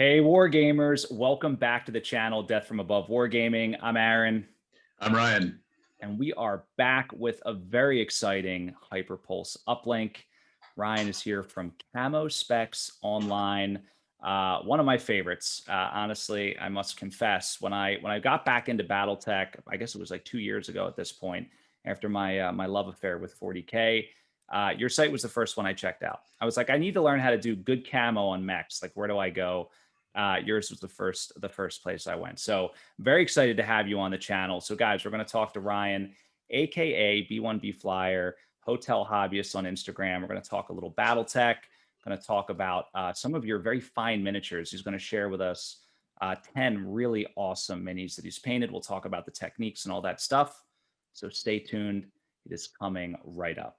Hey, Wargamers, welcome back to the channel, Death from Above Wargaming. I'm Aaron. I'm Ryan. And we are back with a very exciting HyperPulse Uplink. Ryan is here from Camo Specs Online. One of my favorites, honestly, I must confess. When I got back into BattleTech, I guess it was like 2 years ago at this point, after my love affair with 40K, your site was the first one I checked out. I was like, I need to learn how to do good camo on mechs. Like, where do I go? Yours was the first place I went. So very excited to have you on the channel. So guys, we're going to talk to Ryan, AKA B1B Flyer, Hotel Hobbyist on Instagram. We're going to talk a little BattleTech, going to talk about some of your very fine miniatures. He's going to share with us 10 really awesome minis that he's painted. We'll talk about the techniques and all that stuff. So stay tuned. It is coming right up.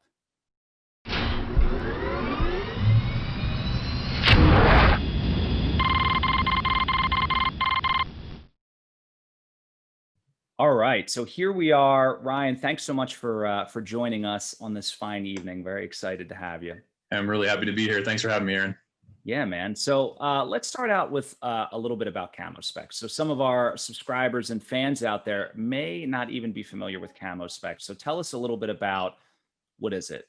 All right, so here we are. Ryan, thanks so much for joining us on this fine evening. Very excited to have you. I'm really happy to be here. Thanks for having me, Aaron. Yeah, man. So let's start out with a little bit about Camo Specs. So some of our subscribers and fans out there may not even be familiar with Camo Specs. So tell us a little bit about what is it?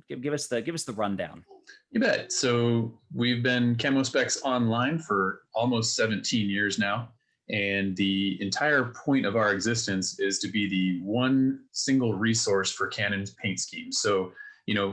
Give us the rundown. You bet. So we've been Camo Specs Online for almost 17 years now. And the entire point of our existence is to be the one single resource for Canon's paint schemes. So,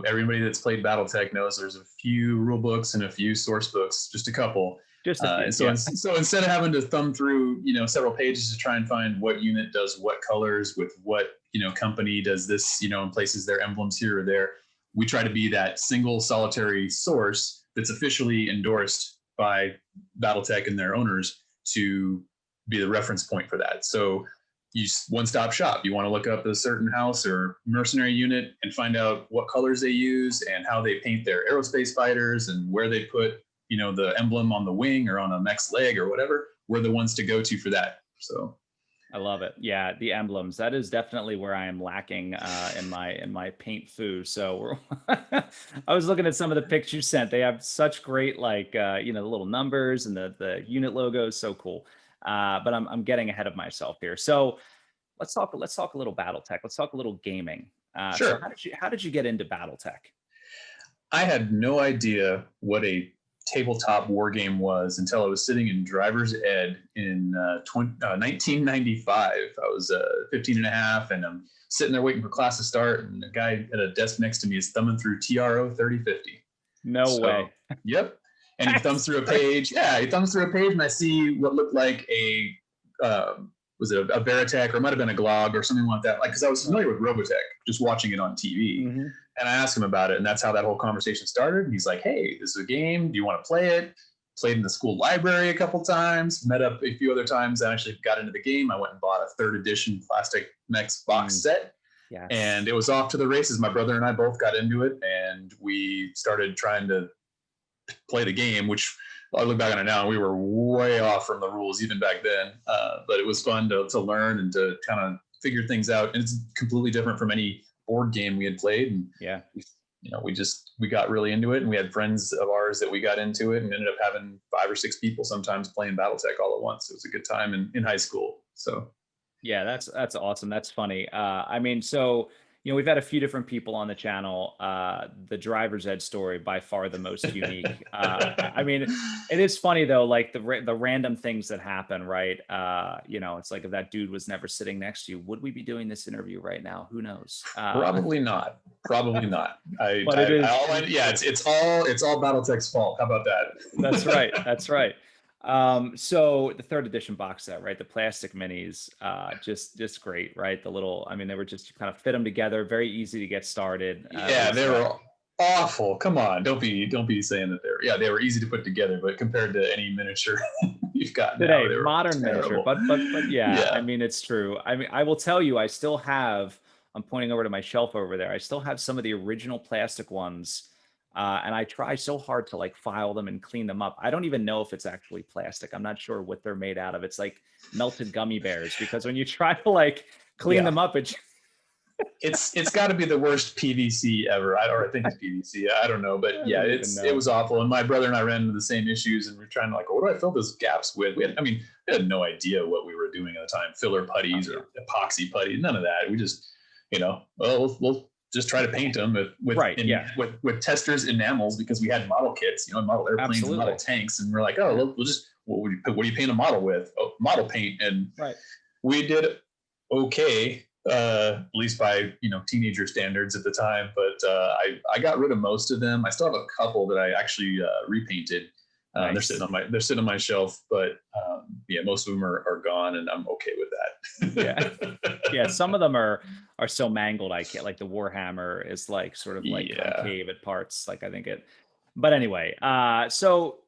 everybody that's played BattleTech knows there's a few rule books and a few source books, just a couple. Just a few, and so instead of having to thumb through, several pages to try and find what unit does what colors with what, company does this, and places their emblems here or there, we try to be that single solitary source that's officially endorsed by BattleTech and their owners to be the reference point for that. So you one-stop shop. You want to look up a certain house or mercenary unit and find out what colors they use and how they paint their aerospace fighters and where they put, the emblem on the wing or on a mech's leg or whatever. We're the ones to go to for that. So I love it. Yeah, the emblems. That is definitely where I am lacking in my paint foo. So I was looking at some of the pics you sent. They have such great the little numbers and the unit logos. So cool. But I'm getting ahead of myself here. So let's talk a little BattleTech. Let's talk a little gaming. Sure. So how did you get into BattleTech? I had no idea what a tabletop war game was until I was sitting in driver's ed in 1995. I was 15 and a half, and I'm sitting there waiting for class to start, and a guy at a desk next to me is thumbing through TRO 3050. No way. Yep. And he thumbs through a page. Yeah, he thumbs through a page, and I see what looked like a was it a Veritech, or it might have been a Glog or something like that. Like, because I was familiar with Robotech, just watching it on TV. Mm-hmm. And I asked him about it, and that's how that whole conversation started. And he's like, "Hey, this is a game. Do you want to play it?" Played in the school library a couple times. Met up a few other times. I actually got into the game. I went and bought a 3rd edition plastic mechs box set. Yes. And it was off to the races. My brother and I both got into it, and we started trying to play the game, which I look back on it now, and we were way off from the rules even back then. But it was fun to learn and to kind of figure things out. And it's completely different from any board game we had played. And yeah, we got really into it, and we had friends of ours that we got into it, and ended up having 5 or 6 people sometimes playing BattleTech all at once. It was a good time in high school. So yeah, that's awesome. That's funny. I mean, so we've had a few different people on the channel. The driver's ed story, by far the most unique. I mean, it is funny though, like the random things that happen, right? It's like if that dude was never sitting next to you, would we be doing this interview right now? Who knows? Probably not. Probably not. It's all BattleTech's fault. How about that? That's right. That's right. So the 3rd edition box set, right? The plastic minis, just great, right? The little, I mean, they were just, you kind of fit them together, very easy to get started. They were awful. Come on, don't be saying that they were easy to put together, but compared to any miniature you've got today, now, modern miniature, but yeah, I mean, it's true. I mean, I will tell you, I still have, I'm pointing over to my shelf over there. I still have some of the original plastic ones. And I try so hard to file them and clean them up. I don't even know if it's actually plastic. I'm not sure what they're made out of. It's like melted gummy bears, because when you try to clean them up, it's got to be the worst PVC ever. Or I think it's PVC. I don't know, but yeah, it was awful. And my brother and I ran into the same issues, and we're trying to like, what do I fill those gaps with? We had no idea what we were doing at the time. Filler putties or epoxy putty, none of that. We just, we'll just try to paint them with testers enamels, because we had model kits, model airplanes and model tanks, and we're like, we'll just what do you paint a model with? Oh, model paint, and we did okay. At least by teenager standards at the time, but I got rid of most of them. I still have a couple that I actually repainted. Nice. They're sitting on my shelf, but most of them are gone, and I'm okay with that. Yeah. Some of them are so mangled. I can't, like the Warhammer is like sort of like concave at parts. Like I think it, but anyway. So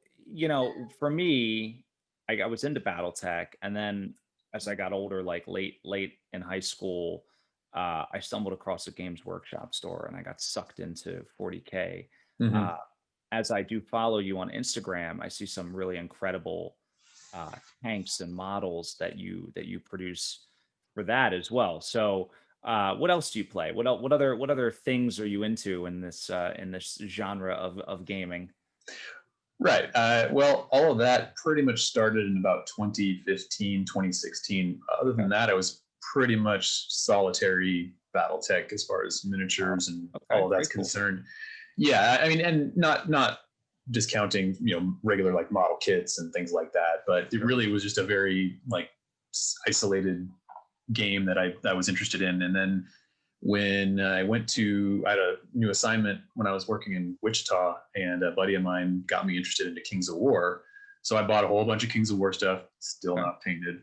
for me, I was into BattleTech, and then as I got older, like late in high school, I stumbled across a Games Workshop store, and I got sucked into 40K. Mm-hmm. As I do follow you on Instagram, I see some really incredible tanks and models that you produce for that as well. So, what else do you play? What other things are you into in this genre of gaming? Right. Well, all of that pretty much started in about 2015, 2016. Other than that, I was pretty much solitary BattleTech as far as miniatures and all of that's concerned. Yeah, I mean, and not discounting, regular like model kits and things like that, but it really was just a very like isolated game that I was interested in. And then when I had a new assignment when I was working in Wichita, and a buddy of mine got me interested into Kings of War. So I bought a whole bunch of Kings of War stuff, still not painted.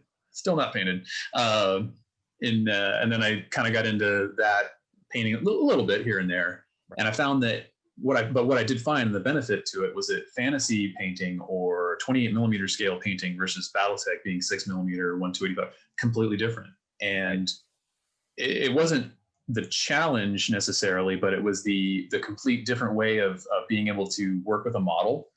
And then I kind of got into that, painting a little bit here and there. And I found that what I did find the benefit to it was that fantasy painting or 28 millimeter scale painting versus BattleTech being 6 millimeter 1/285, completely different. And it wasn't the challenge necessarily, but it was the complete different way of being able to work with a model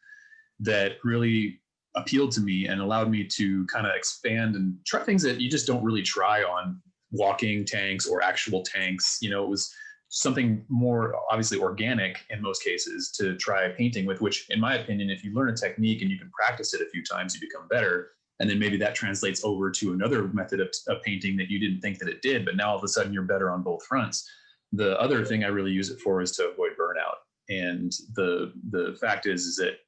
that really appealed to me and allowed me to kind of expand and try things that you just don't really try on walking tanks or actual tanks. It was something more obviously organic in most cases to try painting with, which in my opinion, if you learn a technique and you can practice it a few times, you become better. And then maybe that translates over to another method of painting that you didn't think that it did, but now all of a sudden you're better on both fronts. The other thing I really use it for is to avoid burnout. And the fact is that,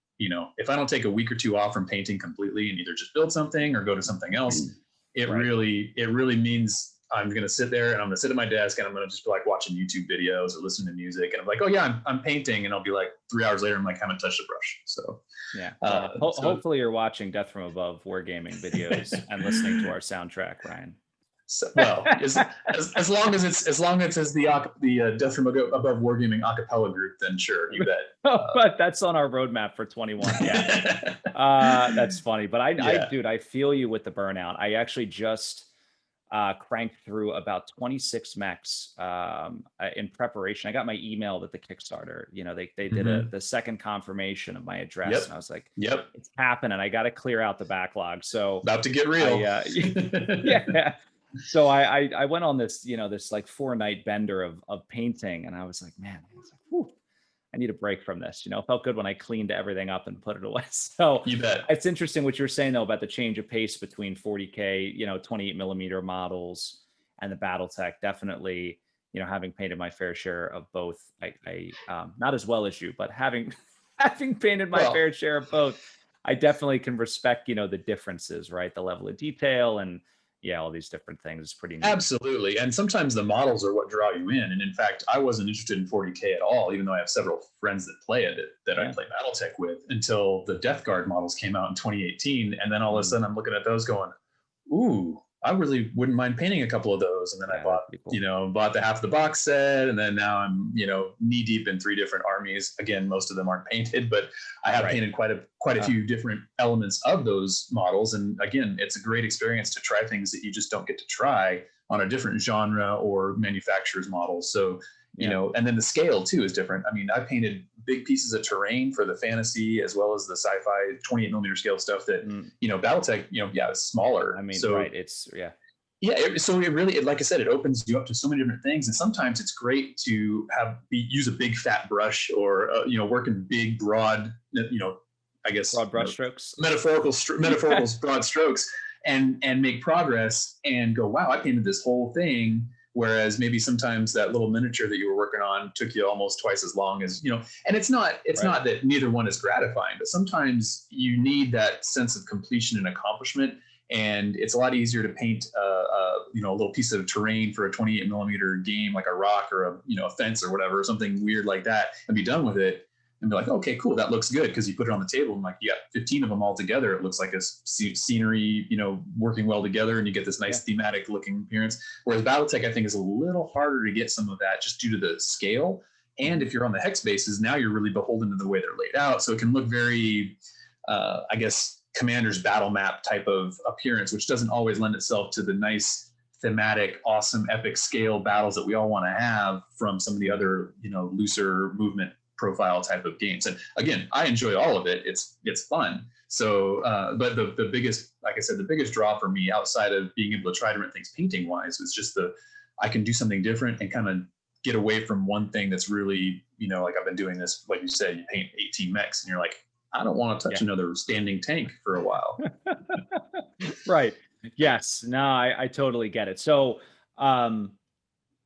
if I don't take a week or two off from painting completely and either just build something or go to something else, it really means I'm going to sit there and I'm going to sit at my desk and I'm going to just be like watching YouTube videos or listening to music. And I'm like, oh yeah, I'm painting. And I'll be like 3 hours later, I'm like, haven't touched the brush. So yeah. Hopefully you're watching Death from Above Wargaming videos and listening to our soundtrack, Ryan. So, well, as long as it's the Death from Above Wargaming acapella group, then sure, you bet. But that's on our roadmap for 21. Yeah, that's funny. But I feel you with the burnout. I actually just cranked through about 26 mechs in preparation. I got my email that the Kickstarter, they did the second confirmation of my address, and I was like, it's happening. I got to clear out the backlog. So about to get real. Yeah. So I went on this, this like 4-night bender of painting, and I was like, man, I need a break from this. It felt good when I cleaned everything up and put it away. So you bet. It's interesting what you're saying though about the change of pace between 40K, 28 millimeter models and the BattleTech. Definitely, having painted my fair share of both, I not as well as you, but having painted my fair share of both, I definitely can respect, the differences, right? The level of detail and all these different things is pretty neat. Absolutely. And sometimes the models are what draw you in. And in fact, I wasn't interested in 40K at all, even though I have several friends that play it that I play BattleTech with, until the Death Guard models came out in 2018. And then all of a sudden I'm looking at those going, ooh, I really wouldn't mind painting a couple of those. And then I bought the half the box set. And then now I'm, knee deep in 3 different armies. Again, most of them aren't painted, but I have painted quite a few different elements of those models. And again, it's a great experience to try things that you just don't get to try on a different genre or manufacturer's models. So, and then the scale too is different. I mean, I painted big pieces of terrain for the fantasy as well as the sci-fi 28 millimeter scale stuff that, BattleTech, is smaller. I mean, so, it's Yeah, so it really, like I said, it opens you up to so many different things, and sometimes it's great to use a big fat brush, or work in big broad, I guess, Broad brushstrokes. metaphorical broad strokes, and make progress, and go, wow, I painted this whole thing. Whereas maybe sometimes that little miniature that you were working on took you almost twice as long as, and it's not that neither one is gratifying, but sometimes you need that sense of completion and accomplishment. And it's a lot easier to paint a little piece of terrain for a 28 millimeter game, like a rock or a fence or whatever, something weird like that, and be done with it and be like, okay, cool, that looks good, because you put it on the table and like, you got 15 of them all together. It looks like a scenery, working well together, and you get this nice thematic looking appearance. Whereas BattleTech, I think, is a little harder to get some of that, just due to the scale. And if you're on the hex bases, now you're really beholden to the way they're laid out. So it can look very, I guess, Commander's battle map type of appearance, which doesn't always lend itself to the nice thematic, awesome, epic scale battles that we all want to have from some of the other, looser movement profile type of games. And again, I enjoy all of it. It's fun. So, but the biggest, like I said, the biggest draw for me, outside of being able to try different things painting wise, was just I can do something different and kind of get away from one thing that's really, like I've been doing this, like you said, you paint 18 mechs and you're like, I don't want to touch another standing tank for a while. Right. Yes. No, I totally get it. So,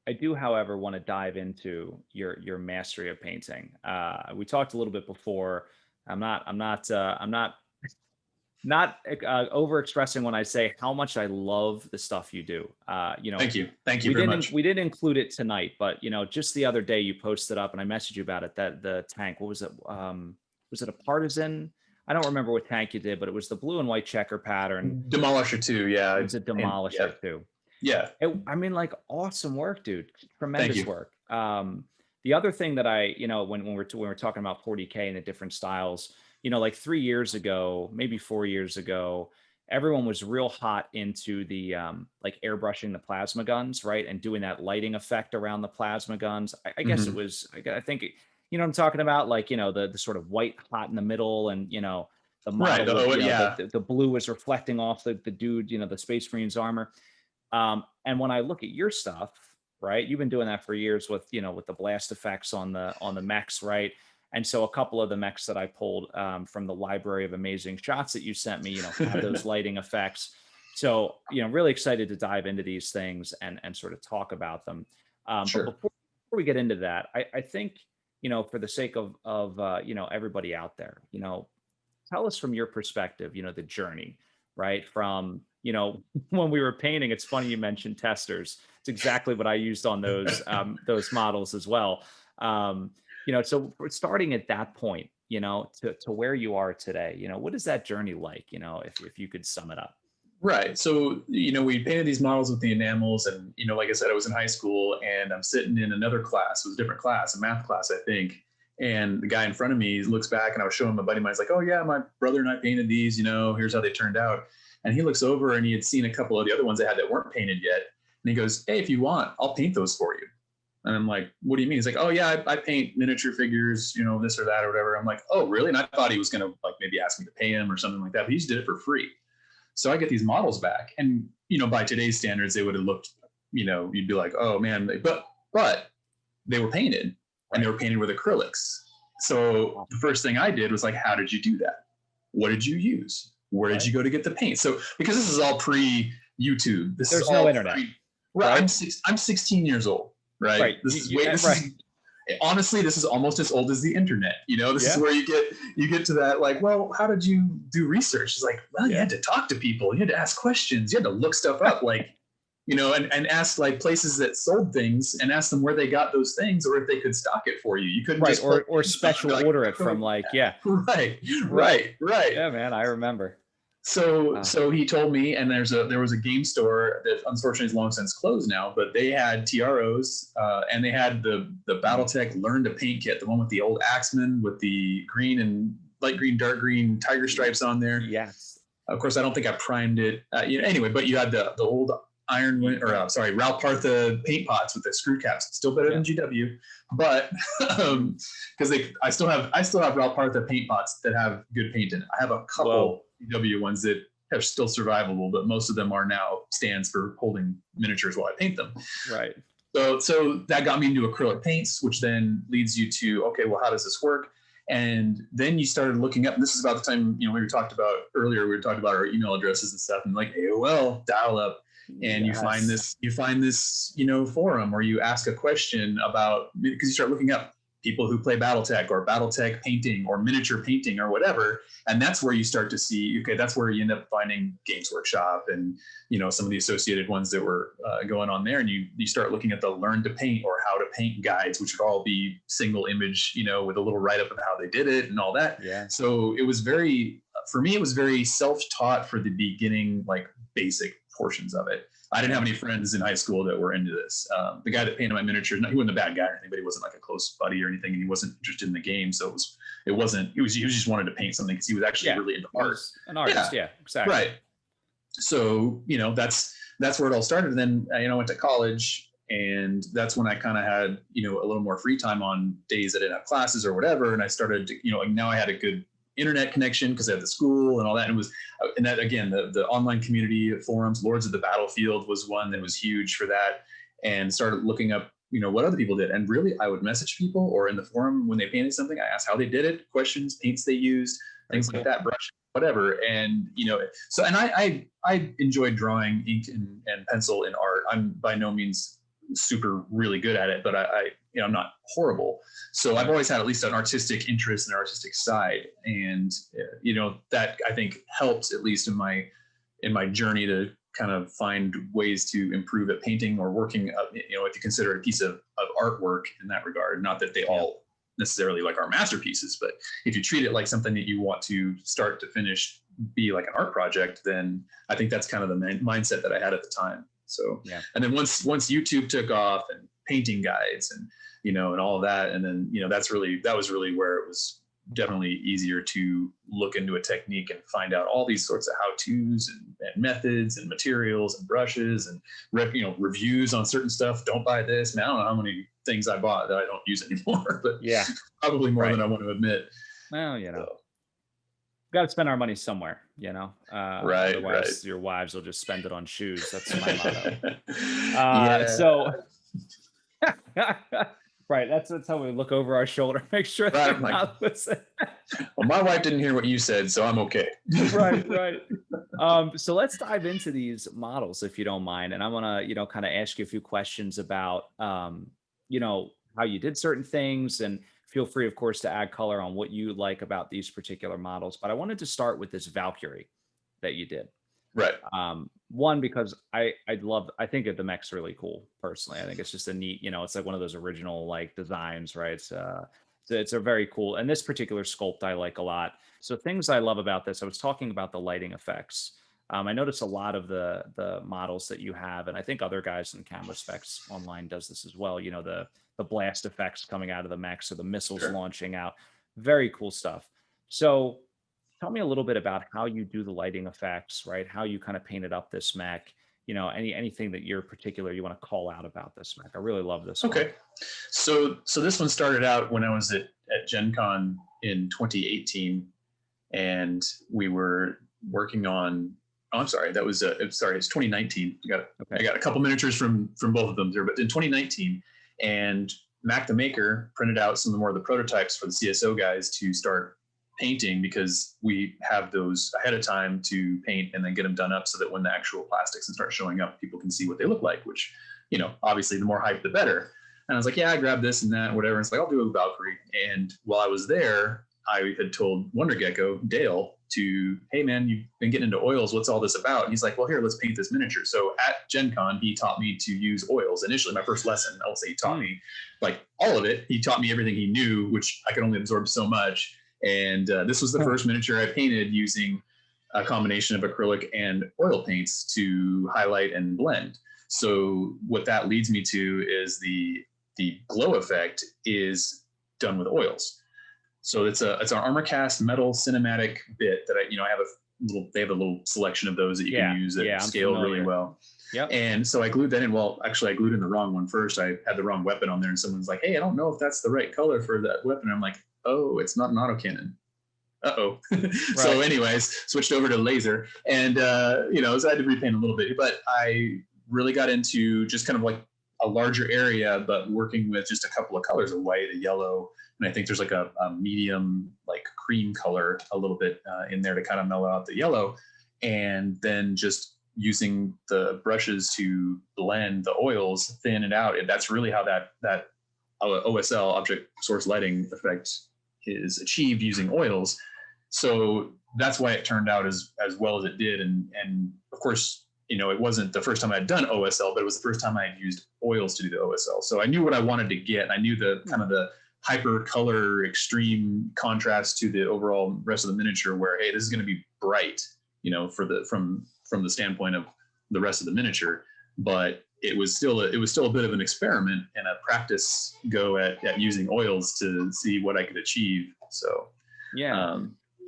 I do, however, want to dive into your mastery of painting. We talked a little bit before. I'm not over expressing when I say how much I love the stuff you do. Thank you very much. We didn't include it tonight, but just the other day you posted up and I messaged you about it, that the tank, what was it? Was it a Partisan? I don't remember what tank you did, but it was the blue and white checker pattern. Demolisher 2, yeah. It was a Demolisher 2. Yeah. Awesome work, dude. Tremendous work. The other thing that when we're talking about 40K and the different styles, like 3 years ago, maybe 4 years ago, everyone was real hot into the like airbrushing the plasma guns, right? And doing that lighting effect around the plasma guns. I guess it was, I think, what I'm talking about? Like, the sort of white hot in the middle, and, the model, the blue was reflecting off the dude, the Space Marine's armor. And when I look at your stuff, right, you've been doing that for years with, with the blast effects on the mechs, right? And so a couple of the mechs that I pulled from the library of amazing shots that you sent me, have those lighting effects. So, really excited to dive into these things and sort of talk about them. Sure. But before we get into that, I think, for the sake of everybody out there, tell us from your perspective, the journey, right? From, when we were painting, it's funny you mentioned testers. It's exactly what I used on those models as well. So we're starting at that point, to where you are today, what is that journey like, if you could sum it up? Right. So, we painted these models with the enamels, and, like I said, I was in high school and I'm sitting in another class. It was a different class, a math class, I think. And the guy in front of me looks back, and I was showing my buddy of mine. He's like, oh yeah, my brother and I painted these, here's how they turned out. And he looks over and he had seen a couple of the other ones I had that weren't painted yet. And he goes, hey, if you want, I'll paint those for you. And I'm like, what do you mean? He's like, oh yeah, I paint miniature figures, this or that or whatever. I'm like, oh really? And I thought he was going to like maybe ask me to pay him or something like that, but he just did it for free. So I get these models back, and, by today's standards, they would have looked, you'd be like, oh man, but they were painted, and they were painted with acrylics. So the first thing I did was like, how did you do that? What did you use? Where did you go to get the paint? So, because this is all pre-YouTube, there's no internet. Right. I'm 16 years old. Right. Honestly, this is almost as old as the internet. This is where you get to that, like, well, how did you do research? It's like, well, you had to talk to people, you had to ask questions, you had to look stuff up, like, and ask like places that sold things and ask them where they got those things, or if they could stock it for you. You couldn't just or special order it from like, Right. Yeah, man, I remember. So he told me, and there was a game store that unfortunately is long since closed now, but they had TROs, and they had the BattleTech Learn to Paint kit, the one with the old Axeman with the green and light green, dark green tiger stripes on there. Yes. Of course, I don't think I primed it. Anyway, but you had the old Ralph Partha paint pots with the screw caps. Still better than GW, but because I still have Ralph Partha paint pots that have good paint in it. I have a couple GW ones that are still survivable, but most of them are now stands for holding miniatures while I paint them. Right. So that got me into acrylic paints, which then leads you to, okay, well, how does this work? And then you started looking up, and this is about the time, we were talked about earlier, we were talking about our email addresses and stuff, and like AOL, dial up, and you find this, forum, or you ask a question about, because you start looking up people who play BattleTech or BattleTech painting or miniature painting or whatever. And that's where you start to see, okay, that's where you end up finding Games Workshop and, some of the associated ones that were going on there. And you start looking at the Learn to Paint or How to Paint guides, which would all be single image, with a little write-up of how they did it and all that. Yeah. So it was for me, it was very self-taught for the beginning, like basic portions of it. I didn't have any friends in high school that were into this. The guy that painted my miniatures, he wasn't a bad guy or anything, but he wasn't like a close buddy or anything, and he wasn't interested in the game. So he just wanted to paint something because he was actually really into art. An artist, yeah, exactly. Right. So that's where it all started. And then I went to college, and that's when I kind of had a little more free time on days that I didn't have classes or whatever. And I started to, now I had a good internet connection because I had the school and all that. And that again, the online community forums, Lords of the Battlefield was one that was huge for that, and started looking up, what other people did. And really, I would message people, or in the forum when they painted something, I asked how they did it, questions, paints they used, things like that, brush, whatever. And, so, and I enjoyed drawing ink and pencil in art. I'm by no means super really good at it, but I'm not horrible. So I've always had at least an artistic interest and artistic side. And, that I think helped, at least in my journey, to kind of find ways to improve at painting or working up, if you consider a piece of artwork in that regard. Not that they all necessarily like are masterpieces, but if you treat it like something that you want to start to finish be like an art project, then I think that's kind of the mindset that I had at the time. So, and then once YouTube took off, and painting guides and, and all of that. And then, that was really where it was definitely easier to look into a technique and find out all these sorts of how-tos and methods and materials and brushes and, reviews on certain stuff. Don't buy this. Man, I don't know how many things I bought that I don't use anymore, but probably more than I want to admit. Well, got to spend our money somewhere, Right. Otherwise, your wives will just spend it on shoes. That's my motto. So, right. That's how we look over our shoulder, make sure they're not listening. Well, my wife didn't hear what you said, so I'm okay. Right. So let's dive into these models, if you don't mind. And I want to, kind of ask you a few questions about, how you did certain things, and feel free, of course, to add color on what you like about these particular models. But I wanted to start with this Valkyrie that you did. Right. One, because I think the mech's really cool. Personally, I think it's just a neat, it's like one of those original like designs, right? It's a very cool, and this particular sculpt I like a lot. So things I love about this, I was talking about the lighting effects. I noticed a lot of the models that you have, and I think other guys in Camo Specs Online does this as well. The blast effects coming out of the mechs, or the missiles launching out. Very cool stuff. So tell me a little bit about how you do the lighting effects, right? How you kind of painted up this mech, anything that you're particular you want to call out about this mech. I really love this one. Okay. So this one started out when I was at Gen Con in 2018, and we were working on, it's 2019. I got a couple miniatures from both of them there, but in 2019, and Mac the Maker printed out some more of the prototypes for the CSO guys to start painting, because we have those ahead of time to paint and then get them done up so that when the actual plastics start showing up, people can see what they look like, which, obviously the more hype, the better. And I was like, I grabbed this and that, and whatever. And it's like, I'll do a Valkyrie. And while I was there, I had told Wonder Gecko, Dale, hey man, you've been getting into oils. What's all this about? And he's like, well, here, let's paint this miniature. So at Gen Con, he taught me to use oils. Initially, my first lesson, I will say he taught me like all of it. He taught me everything he knew, which I could only absorb so much. And this was the first miniature I painted using a combination of acrylic and oil paints to highlight and blend. So what that leads me to is the glow effect is done with oils. So it's an armor cast metal cinematic bit that they have a little selection of those that you can use that scale really well. Yep. And so I glued that in. Well, actually, I glued in the wrong one first. I had the wrong weapon on there, and someone's like, hey, I don't know if that's the right color for that weapon. I'm like, oh, it's not an autocannon. uh-oh. So Right. anyways, switched over to laser, and so I had to repaint a little bit, but I really got into just kind of like a larger area, but working with just a couple of colors, a white, a yellow, and I think there's like a medium, like cream color a little bit in there to kind of mellow out the yellow, and then just using the brushes to blend the oils, thin it out. And that's really how that OSL, object source lighting effect, is achieved using oils. So that's why it turned out as well as it did. And of course, it wasn't the first time I'd done OSL, but it was the first time I had used oils to do the OSL. So I knew what I wanted to get. I knew the kind of the hyper color, extreme contrast to the overall rest of the miniature, where, hey, this is going to be bright, from the standpoint of the rest of the miniature. But it was still a bit of an experiment and a practice go at using oils to see what I could achieve. So Yeah.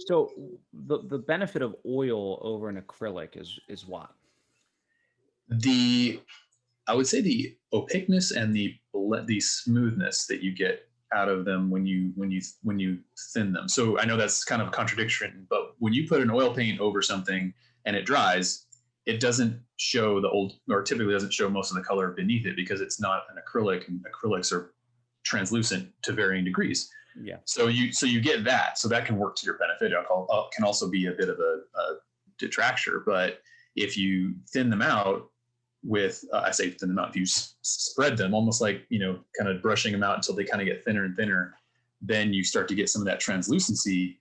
So the benefit of oil over an acrylic is what? I would say the opaqueness and the smoothness that you get out of them when you thin them. So I know that's kind of a contradiction, but when you put an oil paint over something and it dries, it doesn't show typically doesn't show most of the color beneath it, because it's not an acrylic, and acrylics are translucent to varying degrees. Yeah. So you get that. So that can work to your benefit. It can also be a bit of a detractor. But if you thin them out with, I say thin them out, if you spread them almost like, kind of brushing them out until they kind of get thinner and thinner, then you start to get some of that translucency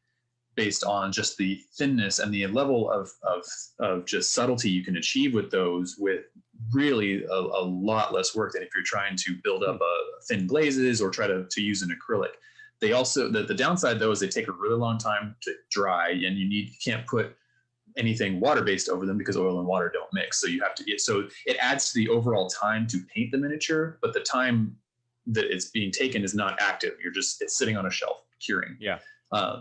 based on just the thinness and the level of just subtlety you can achieve with those, with really a lot less work than if you're trying to build up thin glazes or try to use an acrylic. They also, the downside though is they take a really long time to dry, and you can't put anything water-based over them because oil and water don't mix. So so it adds to the overall time to paint the miniature, but the time that it's being taken is not active. It's sitting on a shelf curing. Yeah.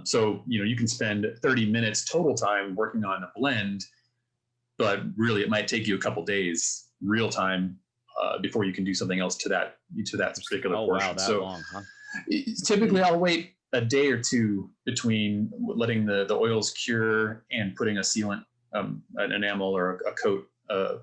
So, you can spend 30 minutes total time working on a blend, but really it might take you a couple days real time before you can do something else to that particular portion. Wow, that so long, huh? Typically I'll wait a day or two between letting the oils cure and putting a sealant, an enamel or a coat,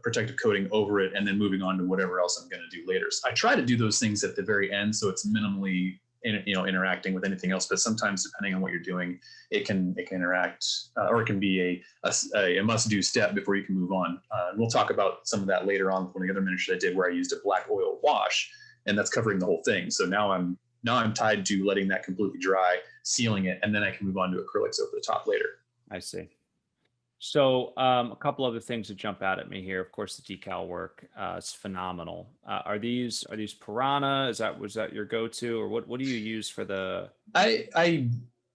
protective coating over it, and then moving on to whatever else I'm going to do later. So I try to do those things at the very end, so it's minimally interacting with anything else. But sometimes, depending on what you're doing, it can interact, or it can be a must-do step before you can move on. And we'll talk about some of that later on with one of the other miniatures I did, where I used a black oil wash, and that's covering the whole thing. So now I'm tied to letting that completely dry, sealing it, and then I can move on to acrylics over the top later. I see. So a couple other things that jump out at me here. Of course, the decal work is phenomenal. Are these Piranha? Was that your go-to, or what do you use for the? I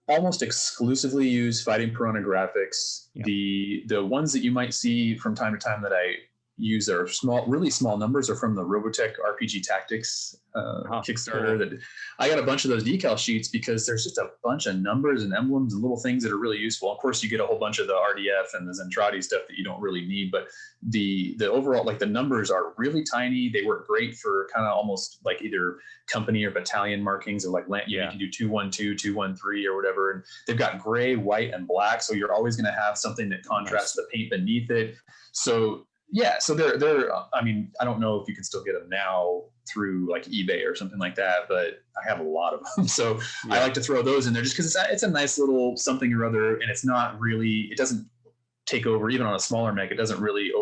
almost exclusively use Fighting Piranha graphics. Yeah. The ones that you might see from time to time that I use are really small numbers, are from the Robotech RPG Tactics Kickstarter. Cool. That I got a bunch of those decal sheets because there's just a bunch of numbers and emblems and little things that are really useful. Of course, you get a whole bunch of the RDF and the Zentradi stuff that you don't really need, but the overall, like, the numbers are really tiny. They work great for kind of almost like either company or battalion markings, or like you can do 212, 213 or whatever. And they've got gray, white, and black, so you're always going to have something that contrasts the paint beneath it. So yeah, so they're. I mean, I don't know if you can still get them now through like eBay or something like that, but I have a lot of them. So I like to throw those in there just because it's a nice little something or other, and it's not really. It doesn't take over, even on a smaller mech. It doesn't really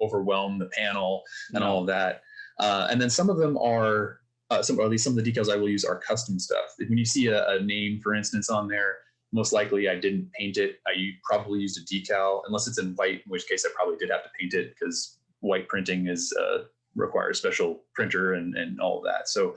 overwhelm the panel and all of that. And then some of them are, or at least some of the decals I will use are custom stuff. When you see a name, for instance, on there, most likely I didn't paint it. I probably used a decal, unless it's in white, in which case I probably did have to paint it because white printing requires special printer and all of that. So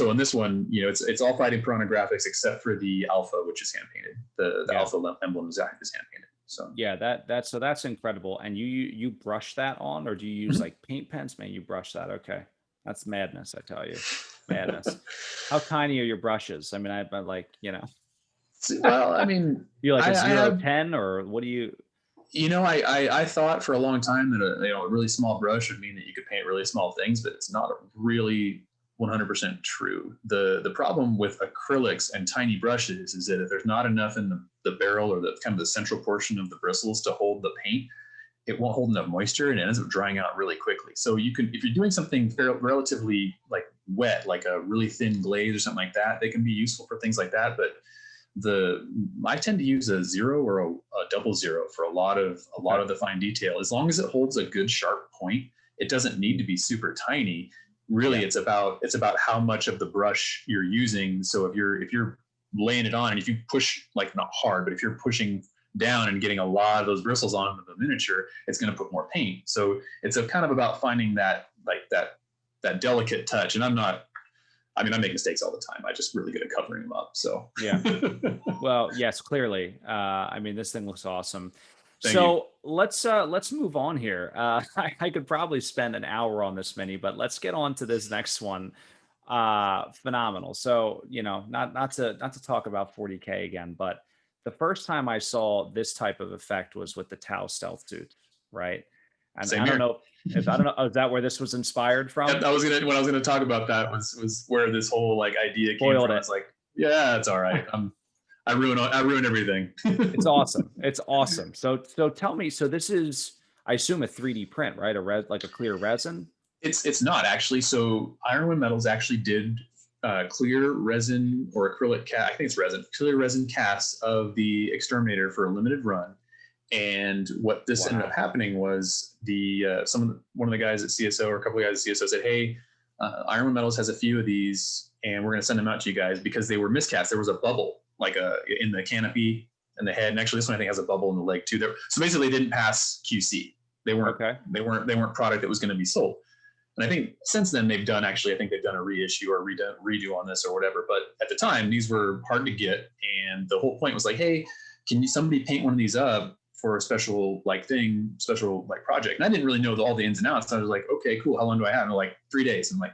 on this one, it's all Fighting Piranha graphics except for the alpha, which is hand painted. The alpha emblem is hand painted. So yeah, that's incredible. And you brush that on, or do you use like paint pens? Man, you brush that. Okay, that's madness. I tell you, madness. How tiny are your brushes? I mean, I Well, I mean, you like a 0-10, or what do you? I thought for a long time that a really small brush would mean that you could paint really small things, but it's not really 100% true. The problem with acrylics and tiny brushes is that if there's not enough in the barrel or the kind of the central portion of the bristles to hold the paint, it won't hold enough moisture and it ends up drying out really quickly. So you can, if you're doing something relatively like wet, like a really thin glaze or something like that, they can be useful for things like that. But I tend to use a 0 or a 00 for a lot of the fine detail. As long as it holds a good sharp point, it doesn't need to be super tiny. Really, it's about how much of the brush you're using. So if you're laying it on and if you push, like not hard, but if you're pushing down and getting a lot of those bristles onto the miniature, it's going to put more paint. So it's kind of about finding that delicate touch. And I make mistakes all the time. I just really good at covering them up. So yeah. Well, yes, clearly. This thing looks awesome. Thank you. Let's move on here. I could probably spend an hour on this mini, but let's get on to this next one. Phenomenal. So, not to talk about 40K again, but the first time I saw this type of effect was with the Tau stealth suit, right? And Same I don't here. know. Is that where this was inspired from? What I was gonna talk about that was where this whole like idea came Spoiled from. it. It's like, yeah, it's all right. I ruin everything. It's awesome. It's awesome. So tell me. So this is, I assume, a 3D print, right? Like a clear resin. It's not actually. So Ironwood Metals actually did clear resin or acrylic I think it's resin, clear resin casts of the Exterminator for a limited run. And what this ended up happening was one of the guys at CSO or a couple of guys at CSO said, hey, Ironwood Metals has a few of these and we're going to send them out to you guys because they were miscast. There was a bubble in the canopy and the head. And actually this one I think has a bubble in the leg too. So basically they didn't pass QC. They weren't product that was going to be sold. And I think since then they've done a reissue or redo on this or whatever. But at the time these were hard to get. And the whole point was like, hey, can somebody paint one of these up for a special project? And I didn't really know all the ins and outs. So I was like, okay, cool. How long do I have? And they're like 3 days. I'm like,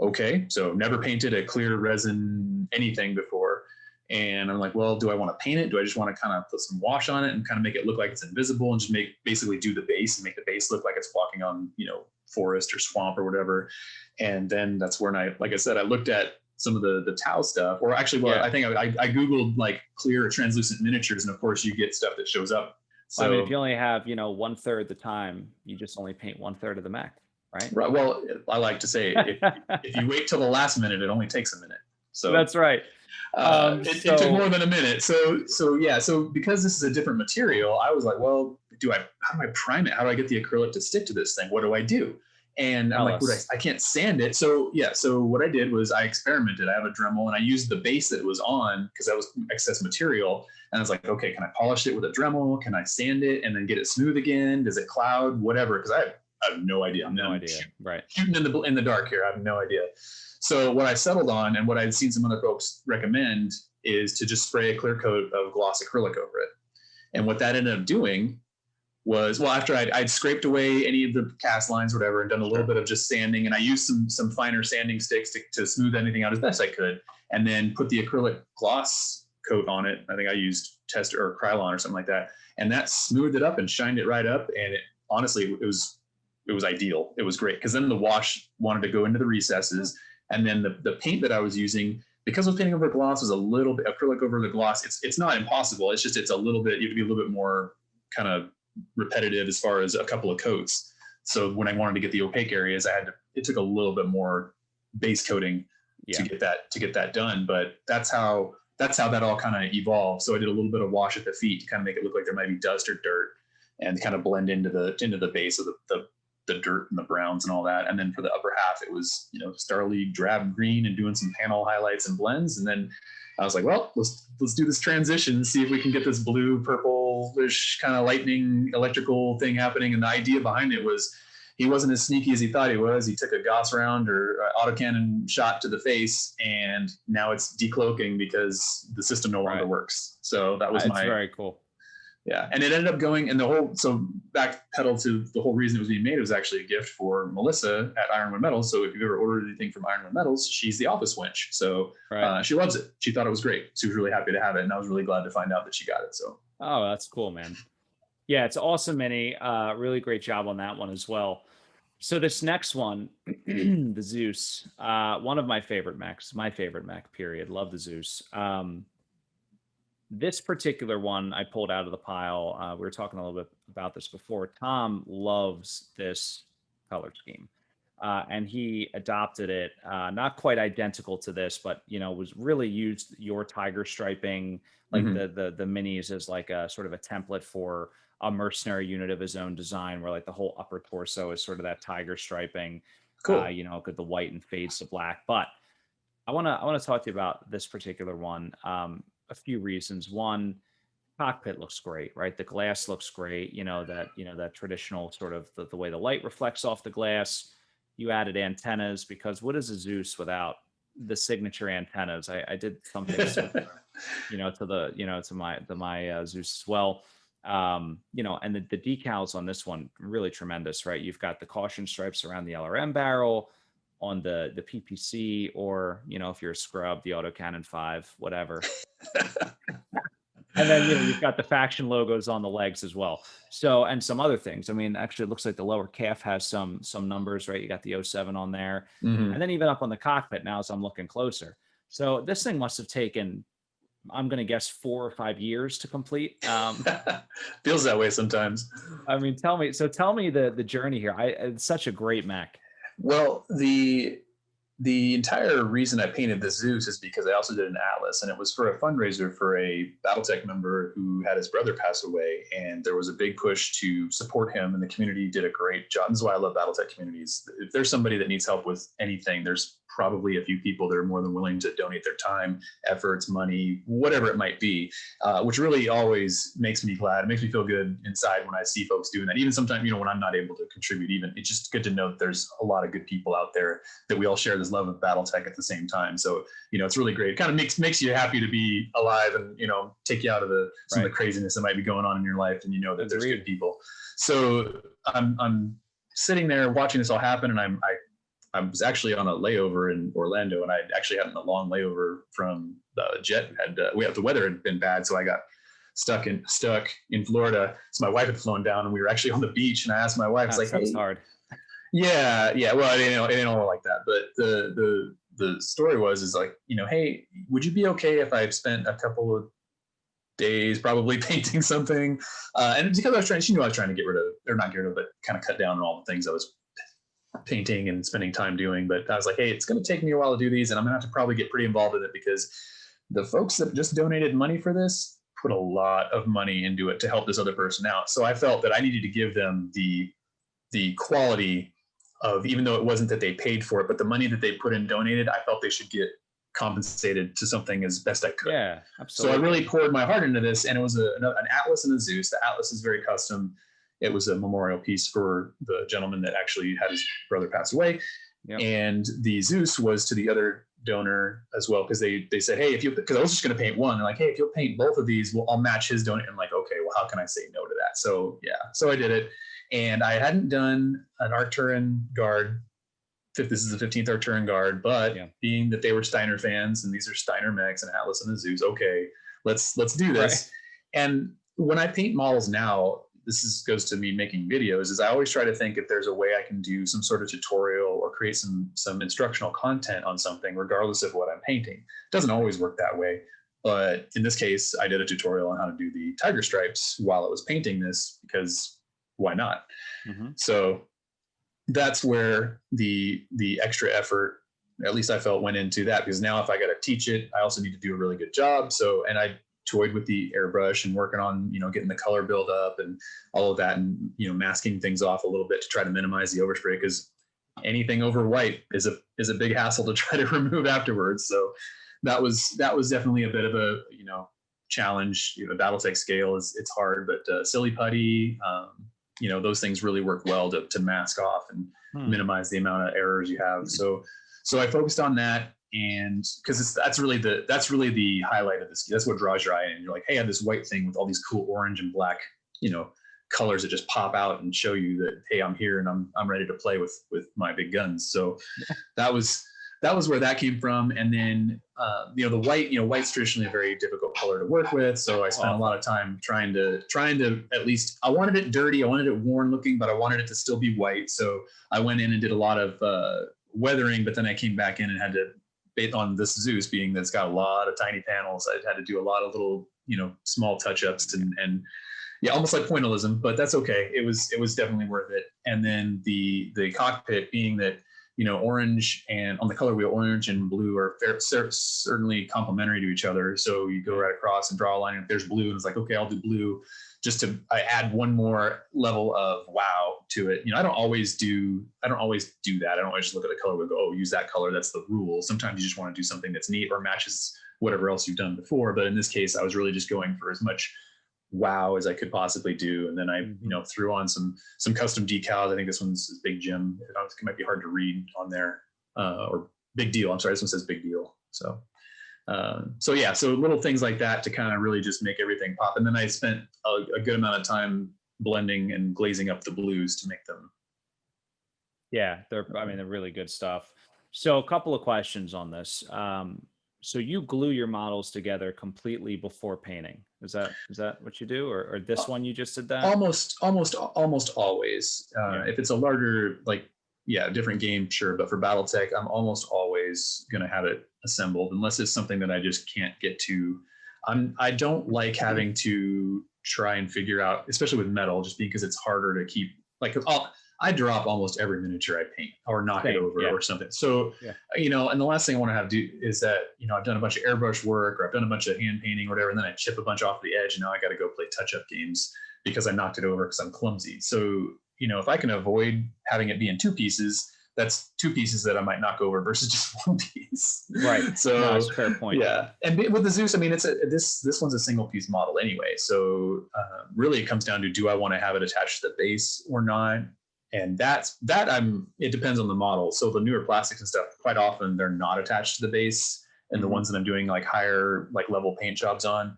okay. So never painted a clear resin anything before. And I'm like, well, do I want to paint it? Do I just want to kind of put some wash on it and kind of make it look like it's invisible and just basically do the base and make the base look like it's walking on, forest or swamp or whatever. And then that's when I looked at some of the Tau stuff, or actually, I think I Googled like clear or translucent miniatures. And of course you get stuff that shows up. So if you only have, 1/3 the time, you just only paint 1/3 of the mech, right? Right. Well, I like to say if you wait till the last minute, it only takes a minute. So that's right. It took more than a minute. So because this is a different material, I was like, well, how do I prime it? How do I get the acrylic to stick to this thing? What do I do? And I'm like, I can't sand it. So what I did was I experimented. I have a Dremel and I used the base that it was on because that was excess material. And I was like, okay, can I polish it with a Dremel? Can I sand it and then get it smooth again? Does it cloud? Whatever. Because I have no idea. Shooting in the dark here. I have no idea. So what I settled on and what I'd seen some other folks recommend is to just spray a clear coat of gloss acrylic over it. And what that ended up doing was, after I'd scraped away any of the cast lines or whatever and done a little bit of just sanding, and I used some finer sanding sticks to smooth anything out as best I could, and then put the acrylic gloss coat on it. I think I used Tester or Krylon or something like that. And that smoothed it up and shined it right up. And honestly, it was ideal. It was great because then the wash wanted to go into the recesses. And then the paint that I was using, because I was painting over gloss, was a little bit acrylic over the gloss. It's not impossible. It's just, you have to be a little bit more kind of repetitive as far as a couple of coats. So when I wanted to get the opaque areas, it took a little bit more base coating to get that done. But that's how that all kind of evolved. So I did a little bit of wash at the feet to kind of make it look like there might be dust or dirt and kind of blend into the base of the dirt and the browns and all that. And then for the upper half, it was, Star League drab green and doing some panel highlights and blends. And then I was like, well, let's do this transition and see if we can get this blue, purple-ish kind of lightning electrical thing happening. And the idea behind it was he wasn't as sneaky as he thought he was. He took a Gauss round or autocannon shot to the face, and now it's decloaking because the system no longer works. So that was very cool. Yeah, and it ended up going, and so backpedal to the whole reason it was being made, it was actually a gift for Melissa at Ironwood Metals. So if you've ever ordered anything from Ironwood Metals, she's the office wench. So she loves it. She thought it was great. She was really happy to have it, and I was really glad to find out that she got it. So that's cool, man. Yeah, it's awesome, Minnie. Really great job on that one as well. So this next one, the Zeus, one of my favorite mechs, my favorite mech, period. Love the Zeus. This particular one I pulled out of the pile. We were talking a little bit about this before. Tom loves this color scheme. And he adopted it, not quite identical to this, but was really used your tiger striping, like the minis, as like a sort of a template for a mercenary unit of his own design, where like the whole upper torso is sort of that tiger striping. Cool. With the white and fades to black. But I want to talk to you about this particular one. A few reasons. One, cockpit looks great, right? The glass looks great. That traditional sort of the way the light reflects off the glass. You added antennas, because what is a Zeus without the signature antennas? I did something similar, to my Zeus as well. And the decals on this one really tremendous, right? You've got the caution stripes around the LRM barrel on the PPC, or if you're a scrub, the autocannon 5, whatever. And then you've got the faction logos on the legs as well. So, and some other things. I mean, actually, it looks like the lower calf has some numbers, right? You got the 07 on there, and then even up on the cockpit now, as I'm looking closer. So this thing must have taken, I'm going to guess, 4 or 5 years to complete. Feels that way sometimes. I mean, tell me the journey here. It's such a great mech. Well, the entire reason I painted the Zeus is because I also did an Atlas, and it was for a fundraiser for a BattleTech member who had his brother pass away, and there was a big push to support him, and the community did a great job. This is why I love BattleTech communities. If there's somebody that needs help with anything, there's probably a few people that are more than willing to donate their time, efforts, money, whatever it might be, which really always makes me glad. It makes me feel good inside when I see folks doing that. Even sometimes, when I'm not able to contribute, even it's just good to know that there's a lot of good people out there that we all share this love of BattleTech at the same time. So, it's really great. It kind of makes you happy to be alive, and, take you out of some of the craziness that might be going on in your life, and that there's good people. So I'm sitting there watching this all happen, and I was actually on a layover in Orlando, and I actually had a long layover from the jet. The weather had been bad, so I got stuck in Florida. So my wife had flown down, and we were actually on the beach. And I asked my wife, "It's like, hey, hard." Yeah. Well, it didn't all like that, but the story is like, hey, would you be okay if I spent a couple of days probably painting something? And because she knew I was trying to get rid of, or not get rid of, but kind of cut down on all the things I was painting and spending time doing. But I was like, hey, it's going to take me a while to do these, and I'm going to have to probably get pretty involved with it, because the folks that just donated money for this put a lot of money into it to help this other person out. So I felt that I needed to give them the quality of, even though it wasn't that they paid for it, but the money that they put in donated, I felt they should get compensated to something as best I could. Yeah, absolutely. So I really poured my heart into this, and it was an Atlas and a Zeus. The Atlas is very custom. It was a memorial piece for the gentleman that actually had his brother pass away. Yep. And the Zeus was to the other donor as well, because they said, hey, because I was just going to paint one. They're like, hey, if you'll paint both of these, I'll match his donor. I'm like, okay, well, how can I say no to that? So yeah, so I did it. And I hadn't done an Arcturan guard. This is the 15th Arcturan guard, but being that they were Steiner fans, and these are Steiner mechs and Atlas and the Zeus, okay, let's do this. Right. And when I paint models now, goes to me making videos, is I always try to think if there's a way I can do some sort of tutorial or create some instructional content on something, regardless of what I'm painting. It doesn't always work that way. But in this case, I did a tutorial on how to do the tiger stripes while I was painting this, because why not? Mm-hmm. So that's where the extra effort, at least I felt, went into that, because now if I got to teach it, I also need to do a really good job. So, and I toyed with the airbrush and working on, getting the color build up and all of that, and, masking things off a little bit to try to minimize the overspray, because anything over white is a big hassle to try to remove afterwards. So that was definitely a bit of a, challenge. BattleTech scale it's hard, but silly putty, those things really work well to mask off and minimize the amount of errors you have. So I focused on that, and because that's really the highlight of this. That's what draws your eye in. You're like, hey, I have this white thing with all these cool orange and black, colors that just pop out and show you that, hey, I'm here and I'm ready to play with my big guns. So that was that was where that came from. And then, the white, white's traditionally a very difficult color to work with. So I spent a lot of time trying to at least, I wanted it dirty. I wanted it worn looking, but I wanted it to still be white. So I went in and did a lot of weathering, but then I came back in and had to, based on this Zeus being that it's got a lot of tiny panels, I had to do a lot of little, small touch-ups and yeah, almost like pointillism, but that's okay. It was definitely worth it. And then the cockpit being that, orange and on the color wheel, orange and blue are certainly complementary to each other. So you go right across and draw a line. If there's blue, and it's like, okay, I'll do blue I add one more level of wow to it. I don't always do that. I don't always just look at the color and go, oh, use that color. That's the rule. Sometimes you just want to do something that's neat or matches whatever else you've done before. But in this case, I was really just going for as much wow as I could possibly do. And then I, threw on some custom decals. I think this one's Big Jim. It might be hard to read on there, or Big Deal. I'm sorry, this one says Big Deal. So little things like that to kind of really just make everything pop. And then I spent a good amount of time blending and glazing up the blues to make them. Yeah, they're really good stuff. So a couple of questions on this. So you glue your models together completely before painting. Is that what you do? Or this one you just did that? Almost always. If it's a larger, different game, sure. But for BattleTech, I'm almost always going to have it assembled unless it's something that I just can't get to. I don't like having to try and figure out, especially with metal, just because it's harder to keep, I drop almost every miniature I paint or knock it over or something. So, and the last thing I want to have do is that, I've done a bunch of airbrush work or I've done a bunch of hand painting or whatever, and then I chip a bunch off the edge and now I got to go play touch-up games because I knocked it over because I'm clumsy. So, if I can avoid having it be in two pieces, that's two pieces that I might knock over versus just one piece. Right. So that's a fair point. Yeah. And with the Zeus, this one's a single piece model anyway. So really it comes down to, do I want to have it attached to the base or not? And it depends on the model. So the newer plastics and stuff, quite often they're not attached to the base, and the ones that I'm doing higher level paint jobs on.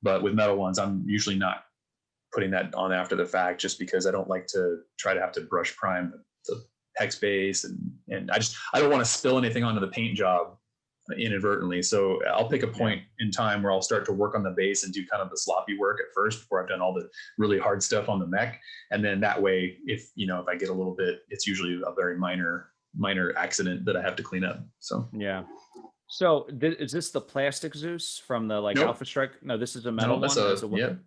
But with metal ones, I'm usually not putting that on after the fact, just because I don't like to try to have to brush prime the hex base, and I don't want to spill anything onto the paint job inadvertently. So I'll pick a point in time where I'll start to work on the base and do kind of the sloppy work at first before I've done all the really hard stuff on the mech. And then that way, if I get a little bit, it's usually a very minor accident that I have to clean up. So yeah. So is this the plastic Zeus from the Nope. Alpha Strike? No, this is a metal one.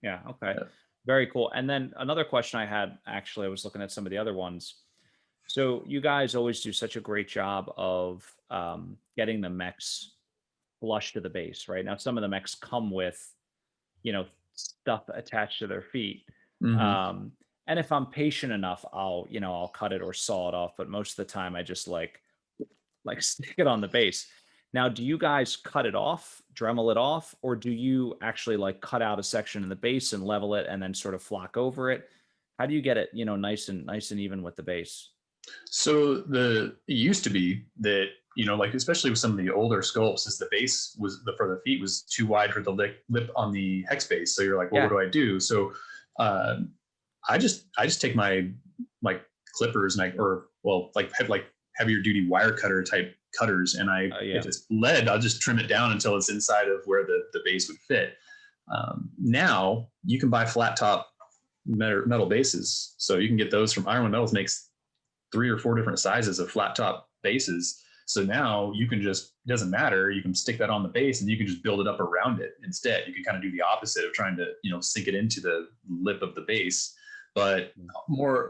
Yeah. Okay. Yeah. Very cool. And then another question I had, actually, I was looking at some of the other ones. So you guys always do such a great job of getting the mechs flush to the base, right? Now, some of the mechs come with, stuff attached to their feet. Mm-hmm. And if I'm patient enough, I'll cut it or saw it off. But most of the time I just like stick it on the base. Now, do you guys cut it off, Dremel it off, or do you actually cut out a section in the base and level it and then sort of flock over it? How do you get it, nice and even with the base? So it used to be that, especially with some of the older sculpts, is the base for the feet was too wide for the lip on the hex base. So you're like, well, what do I do? So I just take my clippers and heavier duty wire cutter type cutters, and if it's lead, I'll just trim it down until it's inside of where the base would fit. Now you can buy flat top metal bases, so you can get those from Ironwood Metals. Makes 3 or 4 different sizes of flat top bases. So now you can it doesn't matter. You can stick that on the base and you can just build it up around it instead. You can kind of do the opposite of trying to, sink it into the lip of the base. But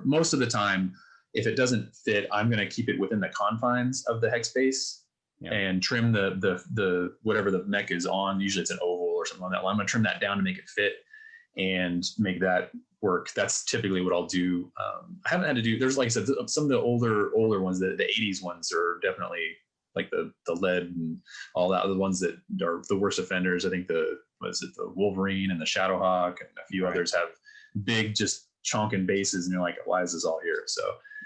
most of the time, if it doesn't fit, I'm going to keep it within the confines of the hex base and trim the whatever the mech is on. Usually it's an oval or something like that. Well, I'm going to trim that down to make it fit and make that work. That's typically what I'll do. I haven't had to do, there's, like I said, some of the older ones, the 80s ones are definitely like the lead and all that, the ones that are the worst offenders. I think the Wolverine and the Shadowhawk and a few others have big, just chonking bases, and you're like, why is this all here? So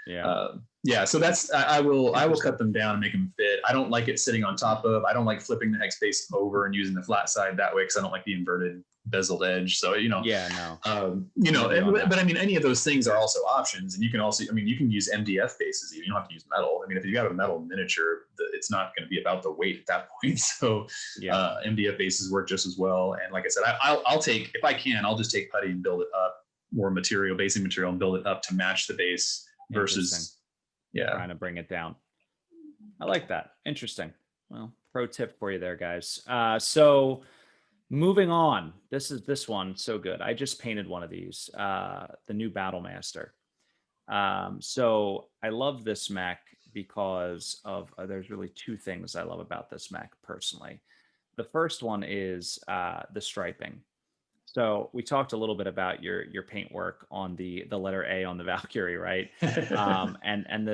Yeah. yeah, so that's I will cut them down and make them fit. I don't like it sitting on top of. I don't like flipping the hex base over and using the flat side that way, because I don't like the inverted bezeled edge. So Yeah, no. but I mean, any of those things are also options, and you can also, I mean, you can use MDF bases. You don't have to use metal. I mean, if you got a metal miniature, it's not going to be about the weight at that point. So MDF bases work just as well. And like I said, I'll take, if I can, I'll just take putty and build it up, or basing material, and build it up to match the base versus trying to bring it down. I like that. Interesting. Well, pro tip for you there, guys. So moving on, this one so good. I just painted one of these, the new Battlemaster. So I love this mech because of there's really two things I love about this mech personally. The first one is the striping. So we talked a little bit about your paint work on the letter A on the Valkyrie, right? And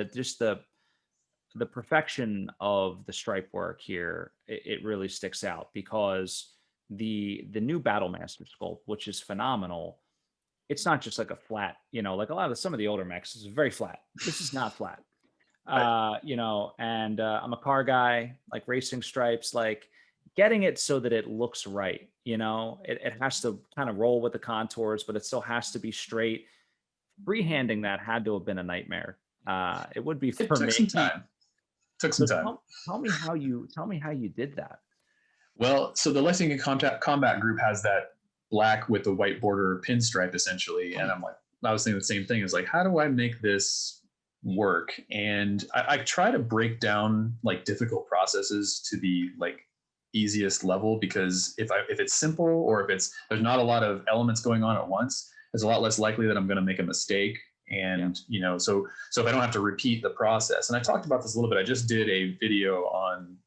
the perfection of the stripe work here, it really sticks out, because the new Battlemaster sculpt, which is phenomenal, it's not just like a flat, like a lot of some of the older mechs is very flat. This is not flat. Right. And I'm a car guy, like racing stripes, like getting it so that it looks right. It has to kind of roll with the contours, but it still has to be straight. Freehanding that had to have been a nightmare. It would be for It took me. some time. So tell me how you did that. Well, so the Lexington Combat Group has that black with the white border pinstripe essentially, and I was thinking the same thing. Is like, how do I make this work? And I try to break down like difficult processes to the like easiest level, because if it's simple, or if there's not a lot of elements going on at once, it's a lot less likely that I'm going to make a mistake. And so if I don't have to repeat the process, and I talked about this a little bit. I just did a video on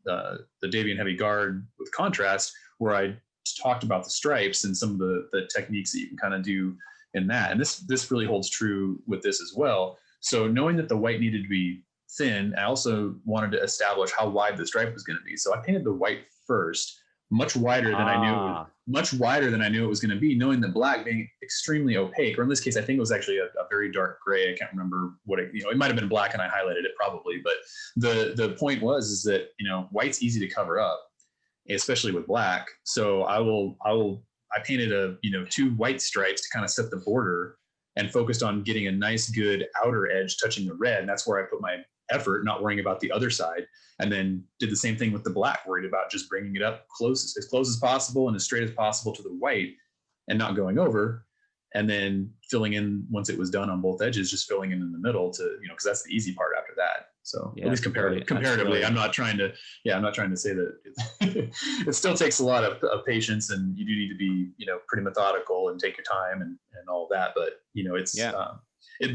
the Davian Heavy Guard with contrast, where I talked about the stripes and some of the techniques that you can kind of do in that. And this really holds true with this as well. So knowing that the white needed to be thin, I also wanted to establish how wide the stripe was going to be. So I painted the white first, much wider than I knew it was going to be, knowing that black being extremely opaque, or in this case, I think it was actually a very dark gray. I can't remember what it might have been black and I highlighted it probably, but the point is that, white's easy to cover up, especially with black. So I painted two white stripes to kind of set the border, and focused on getting a nice, good outer edge touching the red. And that's where I put my effort, not worrying about the other side. And then did the same thing with the black, worried about just bringing it up as close as possible and as straight as possible to the white, and not going over. And then filling in, once it was done on both edges, just filling in the middle to, because that's the easy part after that. So at least comparatively, I'm not trying to say that it still takes a lot of patience, and you do need to be, pretty methodical and take your time and all of that. But,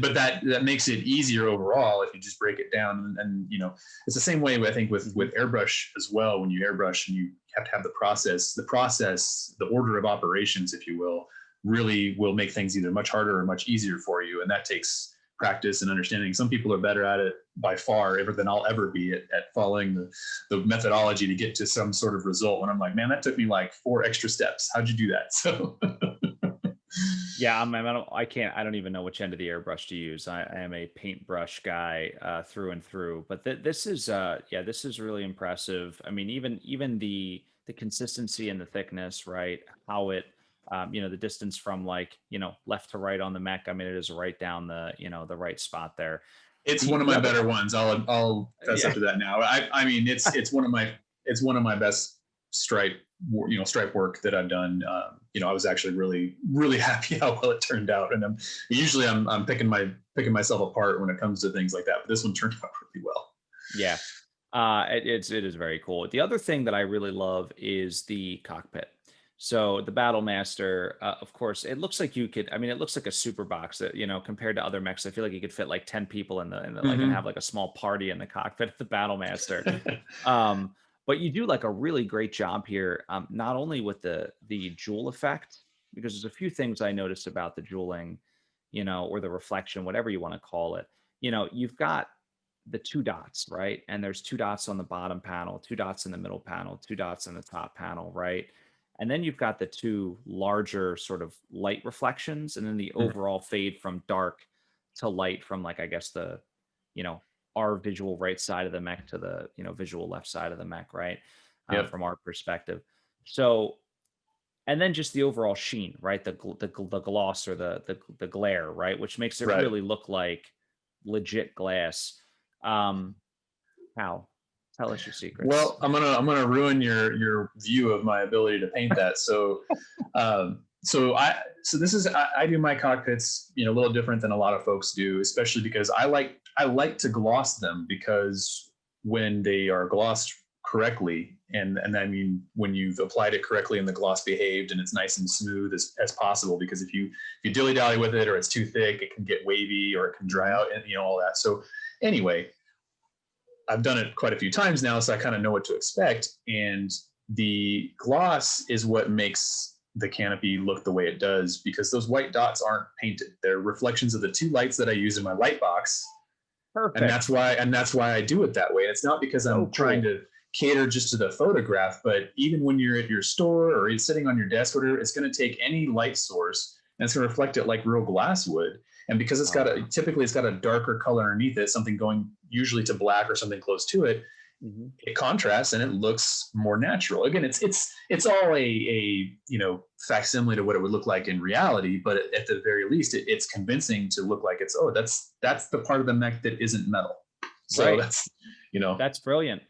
but that makes it easier overall if you just break it down. And it's the same way, I think, with airbrush as well. When you airbrush, and you have to have the process, the order of operations, if you will, really will make things either much harder or much easier for you. And that takes practice and understanding. Some people are better at it by far than I'll ever be at following the methodology to get to some sort of result. When I'm like, man, that took me like 4 extra steps. How'd you do that? So yeah, I don't even know which end of the airbrush to use. I am a paintbrush guy through and through, but this is really impressive. I mean, even the consistency and the thickness, right? How it, the distance from left to right on the mech. I mean, it is right down the right spot there. It's one of my better ones. I'll fess up to that now. I mean, it's one of my best stripe work that I've done. I was actually really, really happy how well it turned out. And I'm picking myself apart when it comes to things like that, but this one turned out really well. Yeah. It is very cool. The other thing that I really love is the cockpit. So the Battlemaster, of course, it looks like it looks like a super box that, compared to other mechs, I feel like you could fit like 10 people in the like, and have like a small party in the cockpit of the Battlemaster. But you do like a really great job here, not only with the jewel effect, because there's a few things I noticed about the jeweling, or the reflection, whatever you want to call it. You've got the 2 dots, right? And there's 2 dots on the bottom panel, 2 dots in the middle panel, 2 dots in the top panel, right? And then you've got the two larger sort of light reflections, and then the overall fade from dark to light from, like, I guess the, our visual right side of the mech to the, visual left side of the mech, right? Yep. From our perspective. So, and then just the overall sheen, right? The gloss or the glare, right? Which makes it Right. really look like legit glass. How? Tell us your secrets. Well, I'm gonna ruin your view of my ability to paint that. So, this is I do my cockpits, a little different than a lot of folks do, especially because I like to gloss them, because when they are glossed correctly, and I mean when you've applied it correctly and the gloss behaved and it's nice and smooth as possible, because if you dilly dally with it or it's too thick, it can get wavy or it can dry out, and all that. So anyway, I've done it quite a few times now, so I kind of know what to expect. And the gloss is what makes the canopy look the way it does, because those white dots aren't painted. They're reflections of the two lights that I use in my light box. Perfect. And that's why I do it that way. And it's not because I'm trying to cater just to the photograph, but even when you're at your store or you're sitting on your desk, or whatever, it's going to take any light source and it's going to reflect it like real glass would. And because it's typically it's got a darker color underneath it, something going usually to black or something close to it, it contrasts and it looks more natural. Again, it's all a facsimile to what it would look like in reality, but at the very least, it's convincing to look like that's the part of the mech that isn't metal. So that's that's brilliant.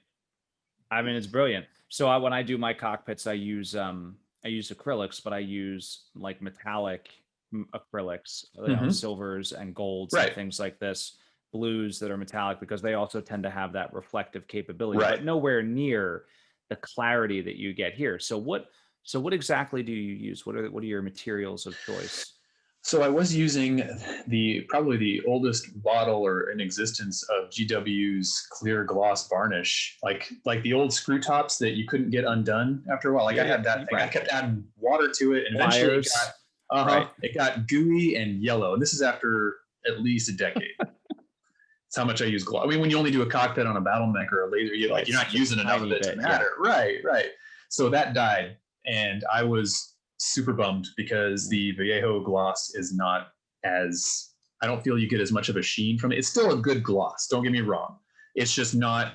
I mean, it's brilliant. So when I do my cockpits, I use acrylics, but I use like metallic acrylics, silvers and golds and things like this, blues that are metallic, because they also tend to have that reflective capability, but nowhere near the clarity that you get here. So what exactly do you use? What are your materials of choice? So I was using probably the oldest bottle or in existence of GW's clear gloss varnish, like the old screw tops that you couldn't get undone after a while. Like I had that thing. I kept adding water to it, and eventually it got gooey and yellow. And this is after at least a decade. That's how much I use gloss. I mean, when you only do a cockpit on a battle mech or a laser, you're not using enough of it to matter. Yeah. Right. So that died, and I was super bummed, because the Vallejo gloss is not as, I don't feel you get as much of a sheen from it. It's still a good gloss, don't get me wrong. It's just not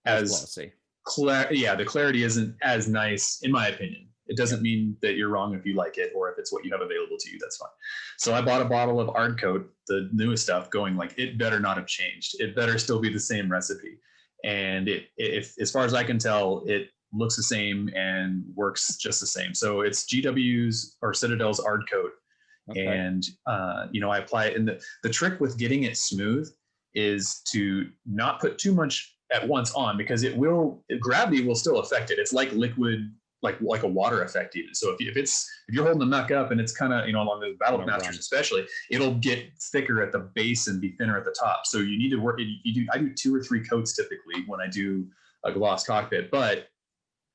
as glossy. The clarity isn't as nice, in my opinion. It doesn't mean that you're wrong if you like it, or if it's what you have available to you, that's fine. So I bought a bottle of Ard Coat, the newest stuff, going like, it better not have changed. It better still be the same recipe. And if as far as I can tell, it looks the same and works just the same. So it's GW's or Citadel's Ard Coat. And I apply it. And the trick with getting it smooth is to not put too much at once on, because gravity will still affect it. It's like liquid, like a water effect even. So if you're holding the mech up and it's kind of, along the Battle Masters especially, it'll get thicker at the base and be thinner at the top. So you need to work. I do 2 or 3 coats typically when I do a gloss cockpit, but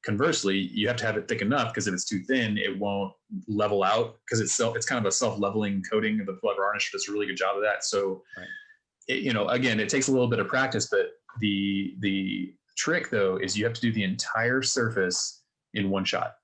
conversely, you have to have it thick enough, because if it's too thin, it won't level out, because it's kind of a self-leveling coating of the blood varnish does a really good job of that. So, again, it takes a little bit of practice, but the trick though is you have to do the entire surface in one shot.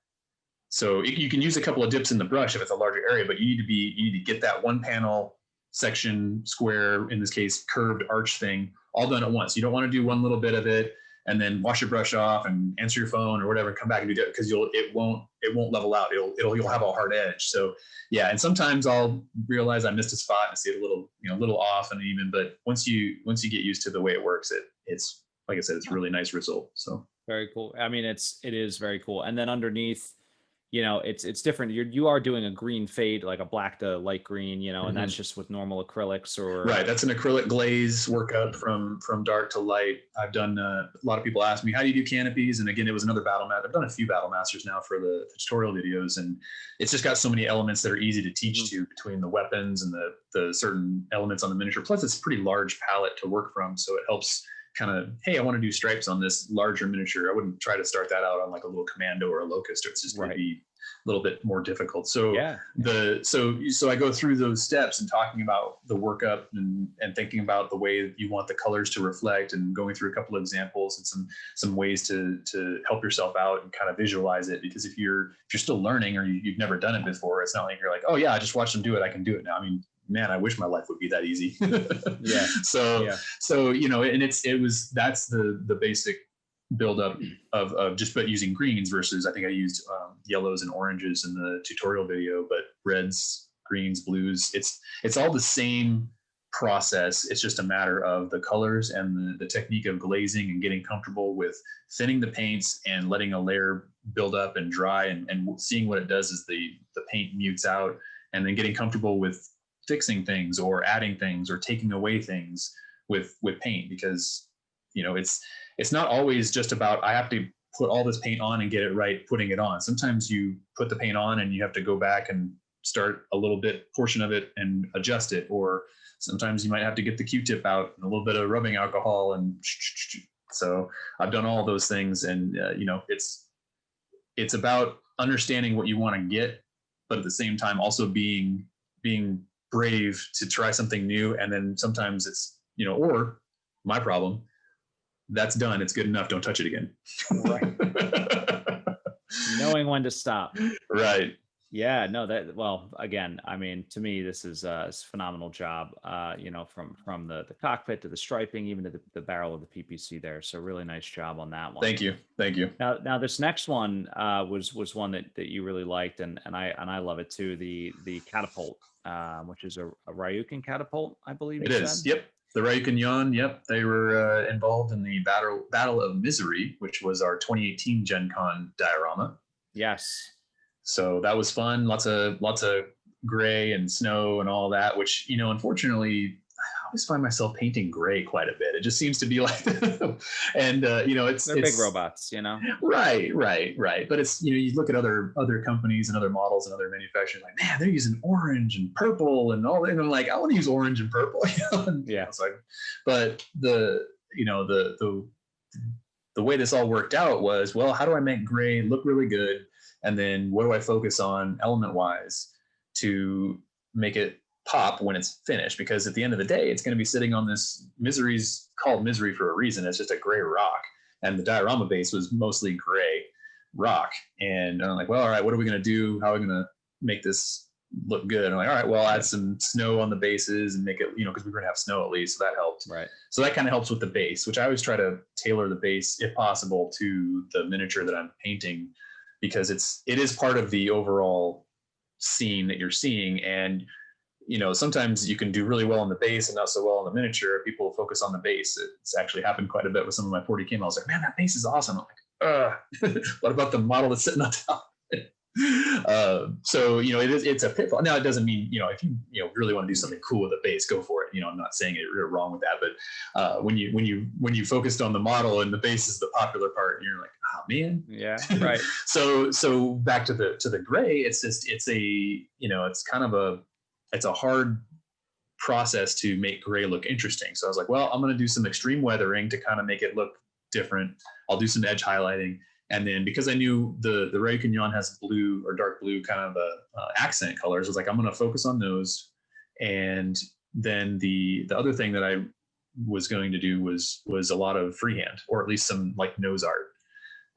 So you can use a couple of dips in the brush if it's a larger area, but you need to get that one panel, section, square, in this case, curved arch thing, all done at once. You don't want to do one little bit of it and then wash your brush off and answer your phone or whatever, and come back and do it, because it won't level out. You'll have a hard edge. So yeah, and sometimes I'll realize I missed a spot and see it a little off and even. But once you get used to the way it works, it's like I said, it's a really nice result. So very cool. I mean, it is very cool. And then underneath, it's different. You are doing a green fade, like a black to light green, and that's just with normal acrylics or that's an acrylic glaze workup from dark to light. I've done a lot of people ask me, how do you do canopies? And again, it was another battle mat. I've done a few battle masters now for the tutorial videos, and it's just got so many elements that are easy to teach to, between the weapons and the certain elements on the miniature. Plus it's a pretty large palette to work from, so it helps kind of, hey, I want to do stripes on this larger miniature. I wouldn't try to start that out on like a little Commando or a Locust. It's just going to be a little bit more difficult. So so I go through those steps and talking about the workup and thinking about the way you want the colors to reflect, and going through a couple of examples and some ways to help yourself out and kind of visualize it. Because if you're still learning, or you've never done it before, it's not like you're like, oh yeah, I just watched them do it, I can do it now. I mean, man, I wish my life would be that easy. So you know, and that's the basic buildup of just using greens versus, I think I used yellows and oranges in the tutorial video, but reds, greens, blues, it's all the same process. It's just a matter of the colors and the technique of glazing and getting comfortable with thinning the paints and letting a layer build up and dry, and seeing what it does as the paint mutes out, and then getting comfortable with fixing things or adding things or taking away things with paint. Because you know, it's not always just about, I have to put all this paint on and get it right putting it on. Sometimes you put the paint on and you have to go back and start a little portion of it and adjust it. Or sometimes you might have to get the Q-tip out and a little bit of rubbing alcohol. And so I've done all those things. And you know, it's about understanding what you want to get, but at the same time also being brave to try something new. And then sometimes it's, you know, or my problem, that's done, it's good enough, don't touch it again. Right. Knowing when to stop. Right. Yeah, no, well, again, I mean, to me, this is a phenomenal job, you know, from the cockpit to the striping, even to the barrel of the PPC there. So really nice job on that one. Thank you. Now this next one was one that you really liked, and I love it too. The Catapult, which is a Ryukin catapult, I believe it is. Yep. The Ryukin Yon, yep, they were involved in the Battle of Misery, which was our 2018 Gen Con diorama. Yes. So that was fun. Lots of gray and snow and all that, which, you know, unfortunately, I always find myself painting gray quite a bit. It just seems to be like, and you know, it's big robots, you know. Right. But it's, you know, you look at other companies and other models and other manufacturers, like, man, they're using orange and purple and all that. And I'm like, I want to use orange and purple. You know? And, yeah. So but the way this all worked out was, well, how do I make gray look really good? And then what do I focus on element wise to make it pop when it's finished? Because at the end of the day, it's going to be sitting on this Misery's called Misery for a reason. It's just a gray rock. And the diorama base was mostly gray rock. And I'm like, well, all right, what are we going to do? How are we going to make this look good? And I'm like, all right, well, add some snow on the bases and make it, you know, because we're going to have snow at least. So that helped. Right. So that kind of helps with the base, which I always try to tailor the base, if possible, to the miniature that I'm painting, because it is part of the overall scene that you're seeing. And, you know, sometimes you can do really well on the base and not so well on the miniature. People focus on the base. It's actually happened quite a bit with some of my 40K models. Like, man, that base is awesome. I'm like, what about the model that's sitting on top? So, you know, it's a pitfall. Now, it doesn't mean, you know, if you really want to do something cool with a base, go for it. You know, I'm not saying you're wrong with that, but when you focused on the model and the base is the popular part, and you're like, oh man. Yeah. Right. So back to the gray, it's a, you know, it's a hard process to make gray look interesting. So I was like, well, I'm going to do some extreme weathering to kind of make it look different. I'll do some edge highlighting. And then because I knew the Ryukin Yon has blue or dark blue kind of accent colors, I was like, I'm going to focus on those. And then the other thing that I was going to do was a lot of freehand, or at least some like nose art.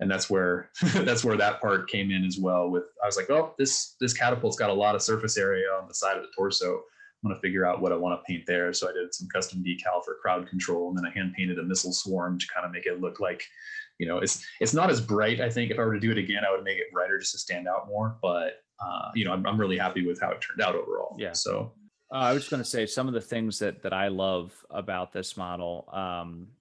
And that's where that part came in as well. I was like, oh, this catapult's got a lot of surface area on the side of the torso. I'm going to figure out what I want to paint there. So I did some custom decal for crowd control, and then I hand painted a missile swarm to kind of make it look like, you know, it's not as bright. I think if I were to do it again, I would make it brighter just to stand out more. But you know, I'm really happy with how it turned out overall. Yeah. So I was going to say some of the things that I love about this model,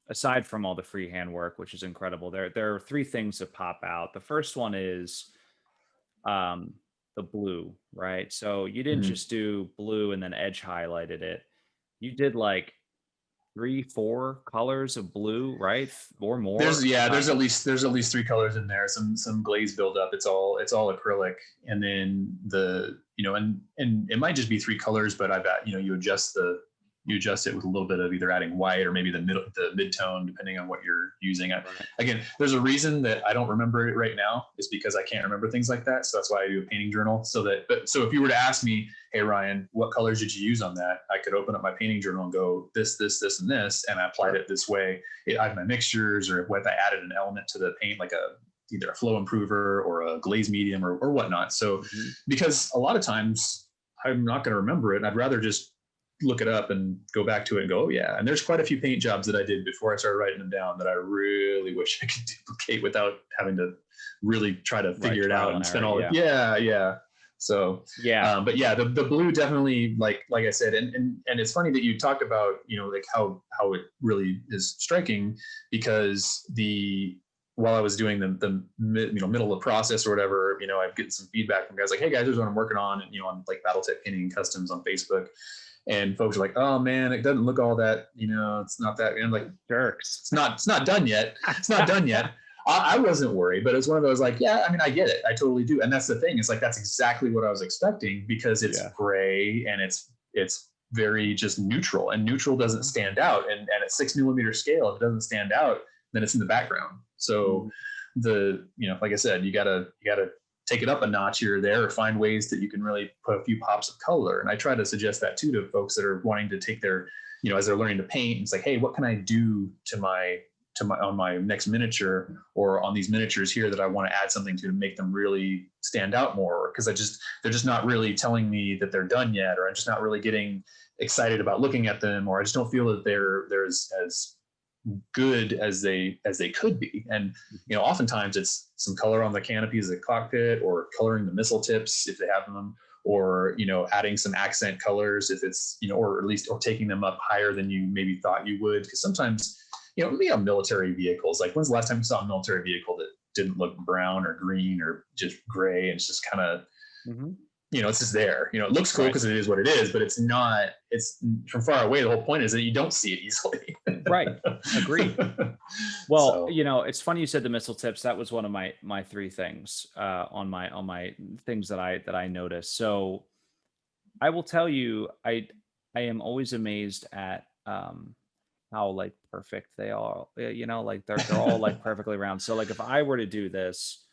aside from all the freehand work, which is incredible, there are three things that pop out. The first one is the blue, right? So you didn't just do blue and then edge highlighted it. You did like 3-4 colors of blue, right? Or more. There's at least 3 colors in there. Some glaze buildup. It's all acrylic, and then and it might just be 3 colors, but I bet, you know, you adjust the you adjust it with a little bit of either adding white or maybe the mid-tone, depending on what you're using. Again, there's a reason that I don't remember it right now, is because I can't remember things like that. So that's why I do a painting journal. So if you were to ask me, hey Ryan, what colors did you use on that? I could open up my painting journal and go this, and this, and I applied it this way. I have my mixtures, or what I added an element to the paint, like either a flow improver or a glaze medium or whatnot. So because a lot of times I'm not going to remember it, I'd rather just look it up and go back to it and go, oh yeah. And there's quite a few paint jobs that I did before I started writing them down that I really wish I could duplicate without having to really try to figure it out and spend all So but yeah, the blue definitely, like I said, and it's funny that you talked about, like how it really is striking, because while I was doing the middle of the process or whatever, I'm getting some feedback from guys like, hey guys, here's what I'm working on, and on like BattleTech Painting Customs on Facebook. And folks are like, oh man, it doesn't look all that, it's not that, and I'm like, jerks, it's not done yet. It's not done yet. I wasn't worried, but it's one of those like, yeah, I mean, I get it. I totally do. And that's the thing. It's like, that's exactly what I was expecting, because it's gray and it's very just neutral, and neutral doesn't stand out. And at 6mm scale, if it doesn't stand out, then it's in the background. So like I said, you gotta take it up a notch here or there, or find ways that you can really put a few pops of color. And I try to suggest that too to folks that are wanting to take their, as they're learning to paint, it's like, hey, what can I do on my next miniature, or on these miniatures here that I want to add something to make them really stand out more? Because they're just not really telling me that they're done yet, or I'm just not really getting excited about looking at them, or I just don't feel that they're as good as they could be. And oftentimes it's some color on the canopies of the cockpit, or coloring the missile tips if they have them, or adding some accent colors if it's or at least taking them up higher than you maybe thought you would. Because sometimes we have military vehicles, like when's the last time you saw a military vehicle that didn't look brown or green or just gray, and it's just kind of it's just there. It looks cool because it is what it is, but it's from far away. The whole point is that you don't see it easily. Right. Agreed. Well, it's funny you said the missile tips. That was one of my three things on my things that I noticed. So I will tell you, I am always amazed at how like perfect they are. Like they're all like perfectly round. So like if I were to do this,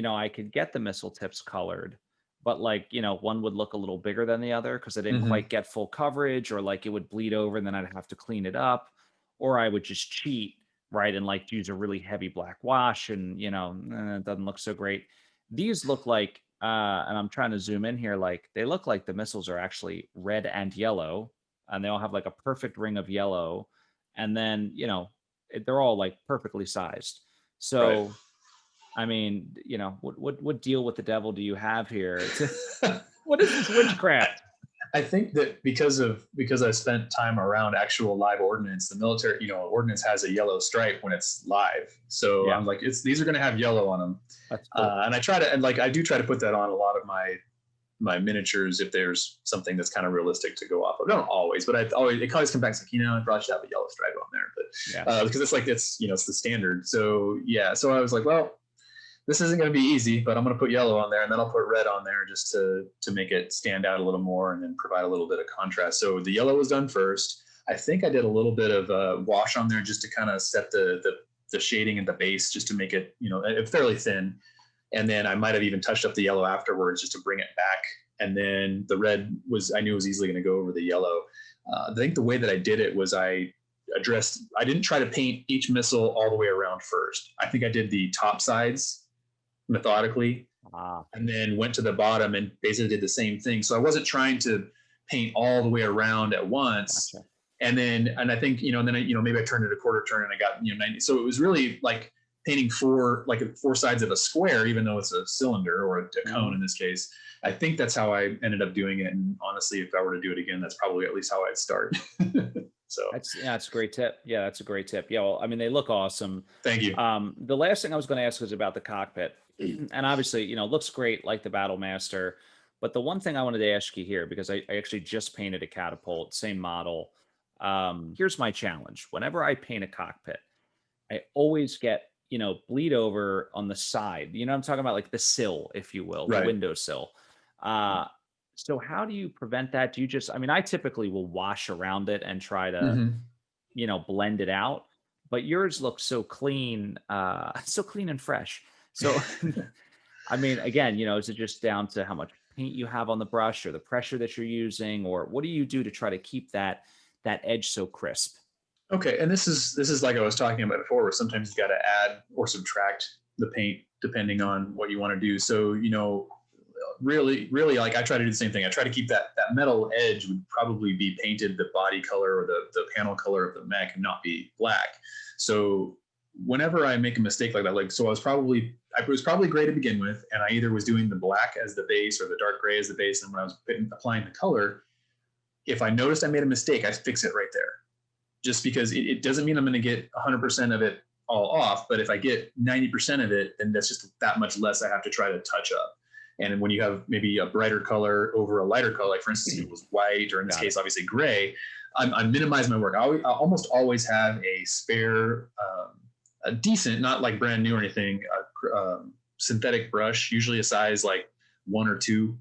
I could get the missile tips colored, but like, one would look a little bigger than the other because I didn't quite get full coverage, or like it would bleed over and then I'd have to clean it up, or I would just cheat, right, and like use a really heavy black wash, and it doesn't look so great. These look like, and I'm trying to zoom in here, like they look like the missiles are actually red and yellow, and they all have like a perfect ring of yellow, and then they're all like perfectly sized. So right. I mean, what deal with the devil do you have here? What is this witchcraft? I think that because I spent time around actual live ordnance, the military, ordnance has a yellow stripe when it's live. So I'm like, these are going to have yellow on them. That's cool. And I do try to put that on a lot of my miniatures if there's something that's kind of realistic to go off of. Not always, but it always comes back to, I probably should have a yellow stripe on there, but because it's the standard. So so I was like, well, this isn't going to be easy, but I'm going to put yellow on there, and then I'll put red on there just to make it stand out a little more, and then provide a little bit of contrast. So the yellow was done first. I think I did a little bit of wash on there just to kind of set the shading at the base, just to make it, fairly thin. And then I might have even touched up the yellow afterwards just to bring it back. And then the red I knew was easily going to go over the yellow. I think the way that I did it was I didn't try to paint each missile all the way around first. I think I did the top sides methodically, and then went to the bottom and basically did the same thing. So I wasn't trying to paint all the way around at once. Gotcha. And I think, maybe I turned it a quarter turn and I got, 90. So it was really like painting four sides of a square, even though it's a cylinder or a cone in this case. I think that's how I ended up doing it. And honestly, if I were to do it again, that's probably at least how I'd start. So that's a great tip. Yeah, that's a great tip. Yeah, well, I mean, they look awesome. Thank you. The last thing I was going to ask was about the cockpit, and obviously, looks great like the Battlemaster. But the one thing I wanted to ask you here, because I actually just painted a Catapult, same model. Here's my challenge: whenever I paint a cockpit, I always get bleed over on the side. I'm talking about, like the sill, if you will, the window sill. So how do you prevent that? Do you just, I mean, I typically will wash around it and try to, Hmm. blend it out, but yours looks so clean, so clean and fresh. So, I mean, again, is it just down to how much paint you have on the brush or the pressure that you're using, or what do you do to try to keep that edge so crisp? Okay, and this is like I was talking about before, where sometimes you got to add or subtract the paint depending on what you want to do. So really, like I try to do the same thing. I try to keep that metal edge would probably be painted the body color or the panel color of the mech and not be black. So whenever I make a mistake like that, like so it was probably gray to begin with, and I either was doing the black as the base or the dark gray as the base, and when I was applying the color, if I noticed I made a mistake, I fix it right there. Just because it doesn't mean I'm going to get 100% of it all off, but if I get 90% of it, then that's just that much less I have to try to touch up. And when you have maybe a brighter color over a lighter color, like for instance, if it was white, or in this case, obviously gray, I'm minimizing my work. I almost always have a spare, a decent, not like brand new or anything, synthetic brush, usually a size like 1 or 2.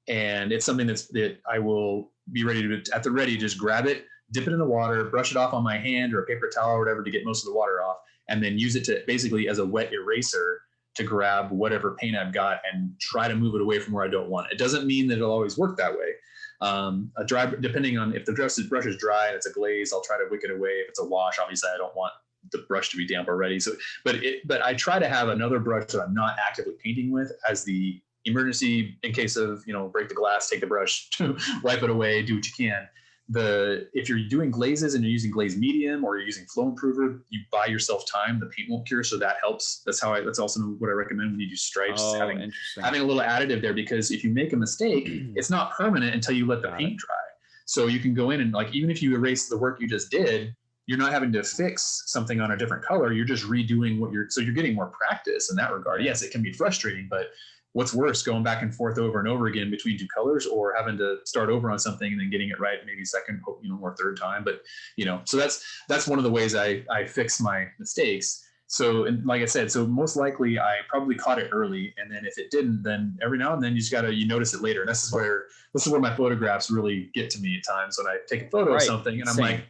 And it's something that I will be ready to, at the ready, just grab it, dip it in the water, brush it off on my hand or a paper towel or whatever to get most of the water off, and then use it to basically as a wet eraser to grab whatever paint I've got and try to move it away from where I don't want it. It doesn't mean that it'll always work that way. A dry, depending on if the brush is dry and it's a glaze, I'll try to wick it away. If it's a wash, obviously I don't want the brush to be damp already. So, but I try to have another brush that I'm not actively painting with as the emergency in case of, break the glass, take the brush, wipe it away, do what you can. If you're doing glazes and you're using glaze medium or you're using flow improver, you buy yourself time. The paint won't cure, so that helps. That's also what I recommend when you do stripes. Oh, having interesting. a little additive there, because if you make a mistake, it's not permanent until you let the paint dry. So you can go in and, like, even if you erase the work you just did, you're not having to fix something on a different color. You're just redoing so you're getting more practice in that regard. Yes, it can be frustrating, but what's worse, going back and forth over and over again between 2 colors, or having to start over on something and then getting it right maybe second, or third time. But so that's one of the ways I fix my mistakes. So, and like I said, so most likely I probably caught it early, and then if it didn't, then every now and then you notice it later. And this is where my photographs really get to me at times, when I take a photo of something and I'm like,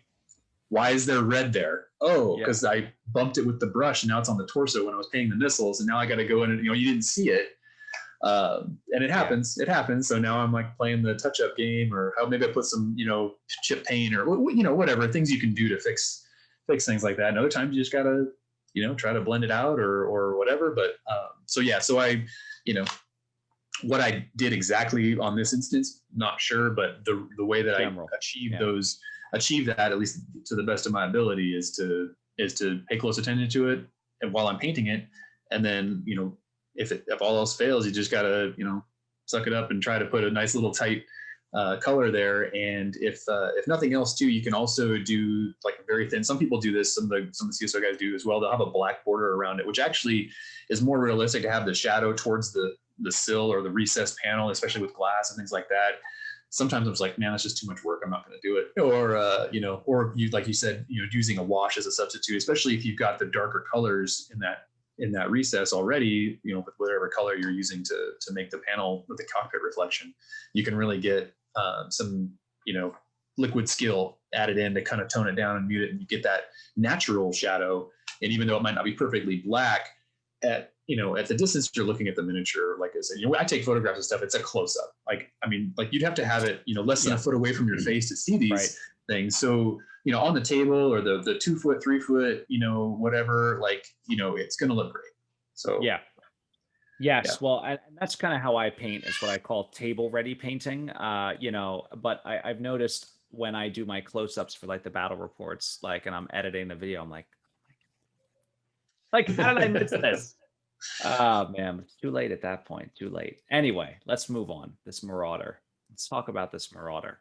why is there red there? Oh, because I bumped it with the brush and now it's on the torso when I was painting the missiles, and now I got to go in and you didn't see it. And it happens. It happens. So now I'm like playing the touch-up game, or maybe I put some, chip paint or whatever things you can do to fix things like that. And other times you just gotta, try to blend it out or whatever. But so I, what I did exactly on this instance, not sure, but the way that I achieved that, at least to the best of my ability, is to pay close attention to it, and while I'm painting it, and then if all else fails, you just gotta suck it up and try to put a nice little tight color there. And if nothing else too, you can also do like a very thin. Some people do this. Some of the CSO guys do as well. They'll have a black border around it, which actually is more realistic to have the shadow towards the sill or the recessed panel, especially with glass and things like that. Sometimes I'm just like, man, that's just too much work. I'm not going to do it. Or or you, like you said, using a wash as a substitute, especially if you've got the darker colors in that recess already, with whatever color you're using to make the panel with the cockpit reflection, you can really get some, liquid skill added in to kind of tone it down and mute it, and you get that natural shadow. And even though it might not be perfectly black, at the distance you're looking at the miniature, like I said, I take photographs of stuff, it's a close up. Like you'd have to have it, less than a foot away from your face to see these things. So, on the table or the 2 foot, 3 foot, whatever, it's going to look great. So, Yes. Yeah. Well, and that's kind of how I paint, is what I call table ready painting. But I've noticed when I do my close-ups for like the battle reports, and I'm editing the video, I'm like, how did I miss this? Oh man, it's too late at that point. Too late. Anyway, let's move on. This Marauder. Let's talk about this Marauder.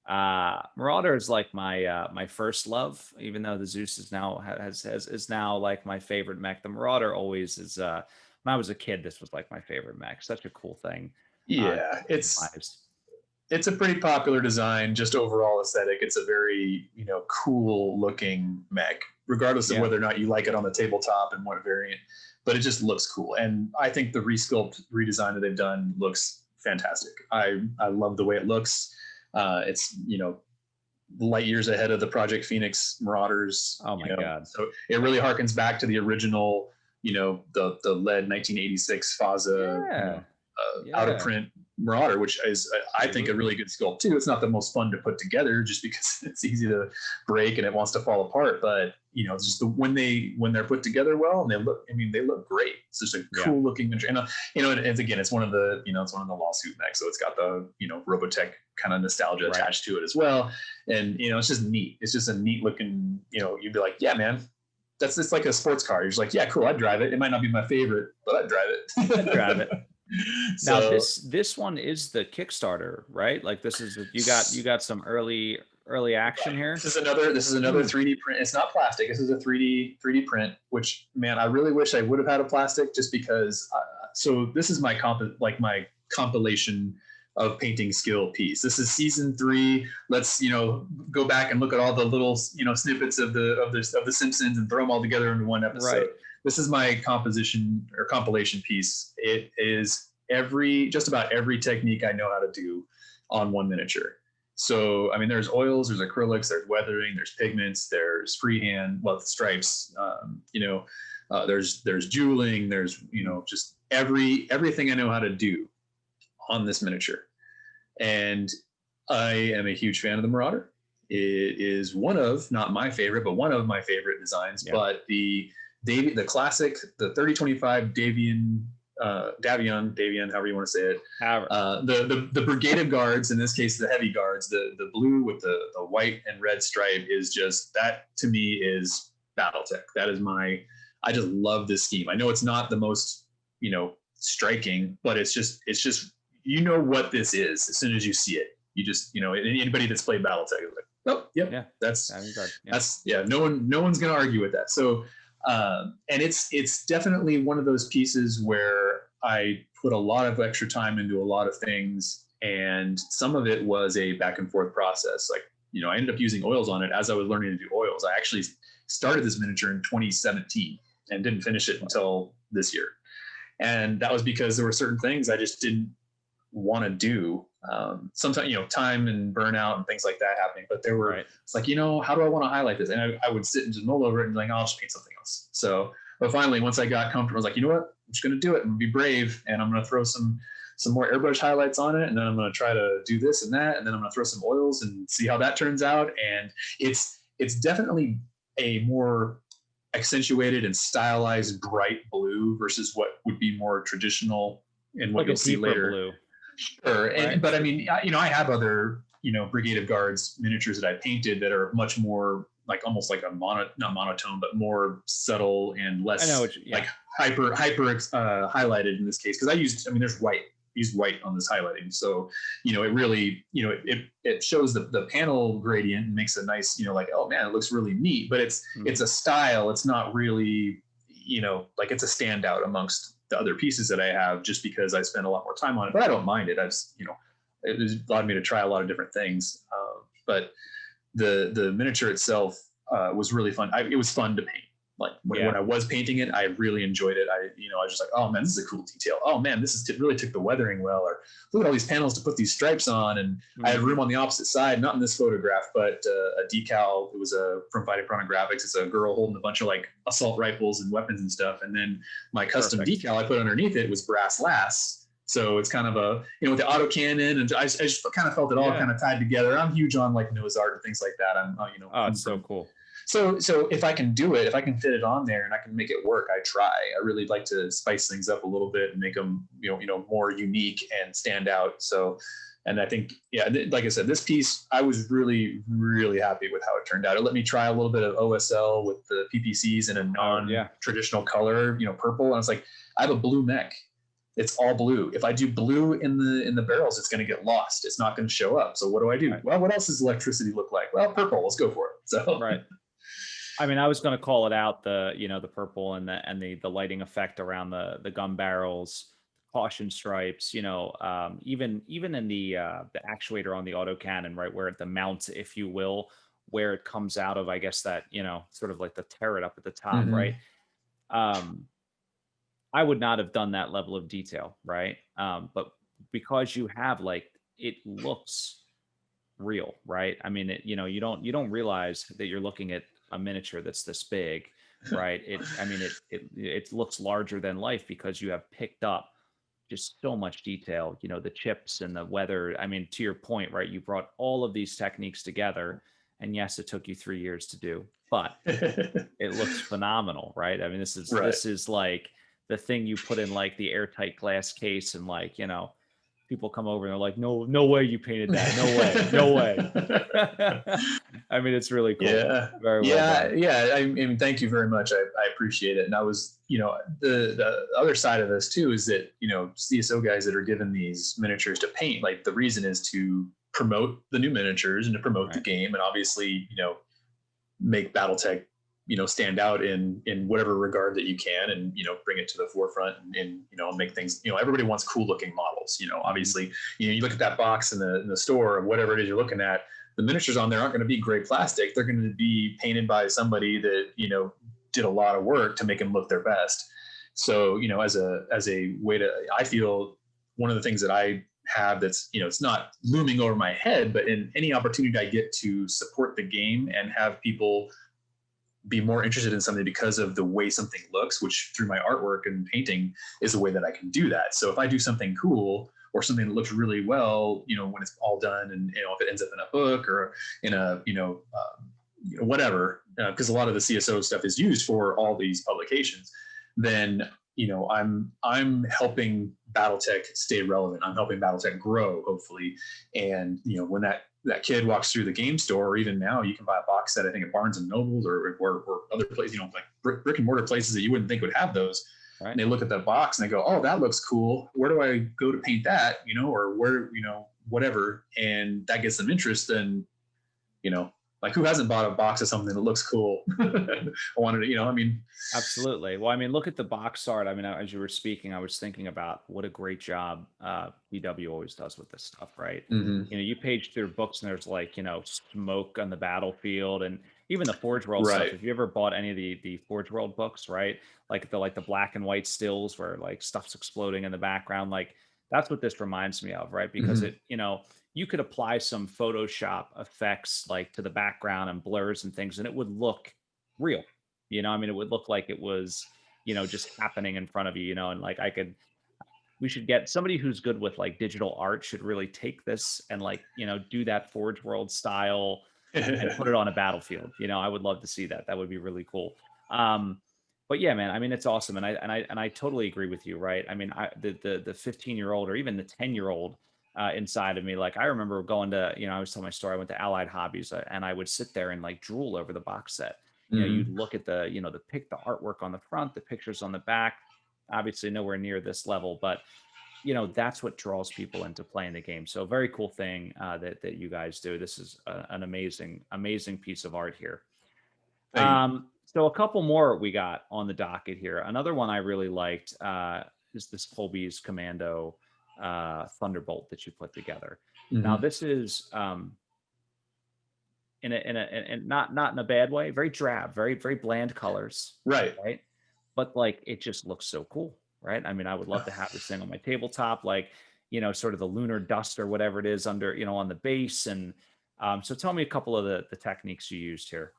Marauder is like my first love, even though the Zeus is now is now like my favorite mech. The Marauder always is. When I was a kid, this was like my favorite mech. Such a cool thing. Yeah, it's a pretty popular design, just overall aesthetic. It's a very cool looking mech, regardless of whether or not you like it on the tabletop and what variant. But it just looks cool, and I think the redesign that they've done looks fantastic. I love the way it looks. It's, you know, light years ahead of the Project Phoenix Marauders. Oh my God. So it really harkens back to the original, you know, the lead 1986 FASA, out of print Marauder, which is, I think, a really good sculpt too. It's not the most fun to put together just because it's easy to break and it wants to fall apart. But, you know, it's just when they're put together well, and they look great. It's just a cool looking, and you know, and again, it's one of the lawsuit mechs, so it's got the, you know, Robotech kind of nostalgia attached to it as well. And, you know, it's just neat. It's just a neat looking, you know, you'd be like, yeah, man, it's like a sports car. You're just like, yeah, cool, I'd drive it. It might not be my favorite, but I'd drive it. I'd drive it. Now this one is the Kickstarter, right? Like this is you got some early action here. This is another 3D print. It's not plastic. This is a 3D print, which, man, I really wish I would have had a plastic, just because. So this is my compilation of painting skill piece. This is season 3. Let's, you know, go back and look at all the little, you know, snippets of the Simpsons and throw them all together into one episode. Right. This is my composition or compilation piece. It is just about every technique I know how to do on one miniature. So, I mean, there's oils, there's acrylics, there's weathering, there's pigments, there's freehand, well, stripes, you know, there's jeweling, there's, you know, just everything I know how to do on this miniature. And I am a huge fan of the Marauder. It is not my favorite, but one of my favorite designs. Yeah. But the classic, the 3025 Davion, however you want to say it. The Brigade of Guards, in this case, the heavy guards, the blue with the white and red stripe is just, that to me is BattleTech. That is I just love this scheme. I know it's not the most, you know, striking, but it's just, you know what this is as soon as you see it. You just, you know, anybody that's played BattleTech is like, oh, yep, yeah, that's no one's gonna argue with that. So. And it's definitely one of those pieces where I put a lot of extra time into a lot of things, and some of it was a back and forth process. Like, you know, I ended up using oils on it as I was learning to do oils. I actually started this miniature in 2017 and didn't finish it until this year. And that was because there were certain things I just didn't want to do. Sometimes, you know, time and burnout and things like that happening, but there were, it's like, you know, how do I want to highlight this? And I would sit and just mull over it and like, I'll just paint something else. So, but finally, once I got comfortable, I was like, you know what, I'm just going to do it and be brave. And I'm going to throw some more airbrush highlights on it. And then I'm going to try to do this and that. And then I'm going to throw some oils and see how that turns out. And it's definitely a more accentuated and stylized bright blue versus what would be more traditional and what you'll see later. Blue. Sure. Right. But I mean, you know, I have other, you know, Brigade of Guards miniatures that I painted that are much more like, almost like not monotone, but more subtle and less like hyper highlighted in this case. Cause there's white, used white on this highlighting. So, you know, it really, you know, it shows the panel gradient and makes a nice, you know, like, oh man, it looks really neat, but it's a style. It's not really, you know, like it's a standout amongst the other pieces that I have, just because I spend a lot more time on it, but I don't mind it. It allowed me to try a lot of different things. But the miniature itself was really fun. It was fun to paint. Like when I was painting it, I really enjoyed it. I was just like, oh man, this is a cool detail. Oh man, really took the weathering well. Or look at all these panels to put these stripes on. And I had room on the opposite side, not in this photograph, but a decal. It was from Fighting Pornographics. It's a girl holding a bunch of like assault rifles and weapons and stuff. And then my custom decal I put underneath it was brass lass. So it's kind of a, you know, with the autocannon, and I just kind of felt it all kind of tied together. I'm huge on like Noah's Art and things like that. Oh, it's so cool. So if I can do it, if I can fit it on there and I can make it work, I try. I really like to spice things up a little bit and make them, you know, more unique and stand out. So, and I think, like I said, this piece, I was really, really happy with how it turned out. It let me try a little bit of OSL with the PPCs in a non-traditional color, you know, purple. And I was like, I have a blue mech. It's all blue. If I do blue in the barrels, it's going to get lost. It's not going to show up. So what do I do? Right. Well, what else does electricity look like? Well, purple. Let's go for it. So right. I mean, I was going to call it out, the purple and the lighting effect around the gun barrels, caution stripes, you know, even in the actuator on the autocannon, right, where the mount, if you will, where it comes out of, I guess that, you know, sort of like the turret up at the top, right? I would not have done that level of detail, right? But because you have like, it looks real, right? I mean, you don't realize that you're looking at a miniature that's this big, right? I mean, it looks larger than life because you have picked up just so much detail, the chips and the weather. I mean, to your point, right? You brought all of these techniques together, and yes, it took you 3 years to do, but it looks phenomenal, right? I mean, Right. this is like the thing you put in like the airtight glass case, and like, people come over and they're like, no, no way you painted that. No way. No way. I mean, it's really cool. Yeah, Very well yeah, done. yeah. I mean, thank you very much. I appreciate it. And I was, the other side of this too is that CSO guys that are given these miniatures to paint, like the reason is to promote the new miniatures and to promote the Right. game, and obviously, make BattleTech, stand out in whatever regard that you can, and bring it to the forefront, and make things. Everybody wants cool looking models. Mhm. Obviously, you look at that box in the store or whatever it is you're looking at. The miniatures on there aren't going to be gray plastic. They're going to be painted by somebody that did a lot of work to make them look their best. So as a way to, I feel one of the things that I have that's it's not looming over my head, but in any opportunity I get to support the game and have people be more interested in something because of the way something looks, which through my artwork and painting is a way that I can do that. So if I do something cool or something that looks really well, when it's all done, and if it ends up in a book or in a whatever, because a lot of the CSO stuff is used for all these publications, then I'm helping BattleTech stay relevant. I'm helping BattleTech grow, hopefully. And when that kid walks through the game store, or even now you can buy a box set, I think at Barnes and Nobles or other places, like brick and mortar places that you wouldn't think would have those. Right. And they look at that box and they go, oh, that looks cool. Where do I go to paint that? Or where, whatever. And that gets them interest. And, like who hasn't bought a box of something that looks cool? I wanted to, I mean, Absolutely. Well, I mean, look at the box art. I mean, as you were speaking, I was thinking about what a great job BW always does with this stuff, right? mm-hmm. You page through books and there's like, smoke on the battlefield, and even the Forge World stuff. Right. If you ever bought any of the Forge World books, right? Like the black and white stills where like stuff's exploding in the background, like that's what this reminds me of, right? Because Mm-hmm. you could apply some Photoshop effects like to the background and blurs and things, and it would look real. I mean, it would look like it was, just happening in front of you, and like we should get somebody who's good with like digital art should really take this and like, do that Forge World style and put it on a battlefield. I would love to see that. That would be really cool. But yeah, man, I mean, it's awesome. And I totally agree with you. Right. I mean, the 15-year-old or even the 10-year-old inside of me, like I remember going to, I was telling my story, I went to Allied Hobbies, and I would sit there and like drool over the box set. You'd Mm-hmm. look at the artwork on the front, the pictures on the back, obviously nowhere near this level, but that's what draws people into playing the game. So very cool thing that you guys do. This is an amazing piece of art here. Thank you. So a couple more we got on the docket here. Another one I really liked is this Colby's Commando Thunderbolt that you put together. Now Mm-hmm. this is not in a bad way, very drab, very bland colors, Right. right? But like it just looks so cool, right? I mean, I would love to have this thing on my tabletop, like sort of the lunar dust or whatever it is under on the base. And so tell me a couple of the techniques you used here.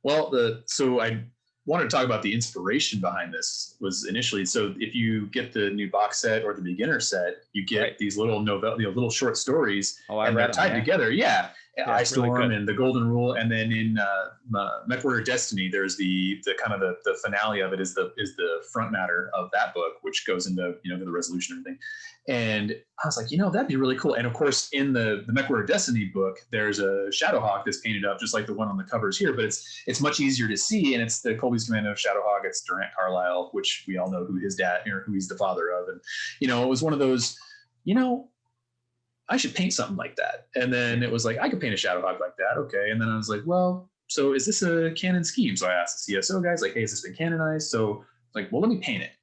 Well, so I wanted to talk about the inspiration behind this was initially. So if you get the new box set or the beginner set, you get Right. these little little short stories, Oh, I and they're read them. tied Yeah. together. Yeah. Yeah, Ice really Storm good. and the Golden Rule, and then in MechWarrior Destiny, there's the kind of the finale of it is the front matter of that book, which goes into the resolution and everything. And I was like, that'd be really cool. And of course, in the MechWarrior Destiny book, there's a Shadowhawk that's painted up just like the one on the covers here, but it's much easier to see, and it's the Colby's Commando Shadowhawk. It's Durant Carlisle, which we all know who his dad or who he's the father of, and it was one of those, I should paint something like that. And then it was like, I could paint a Shadowhawk like that. Okay. And then I was like, well, so is this a canon scheme? So I asked the CSO guys, like, hey, has this been canonized? So like, well, let me paint it.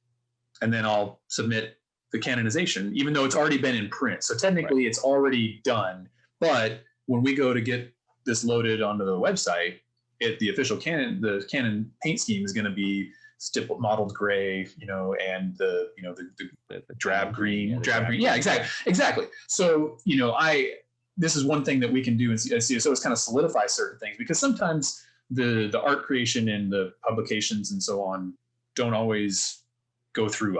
And then I'll submit the canonization, even though it's already been in print. So technically it's already done. But when we go to get this loaded onto the website, the official canon, the canon paint scheme is going to be stippled mottled gray, and the drab green, Yeah, exactly. So, this is one thing that we can do in CSO is kind of solidify certain things, because sometimes the art creation and the publications and so on don't always go through.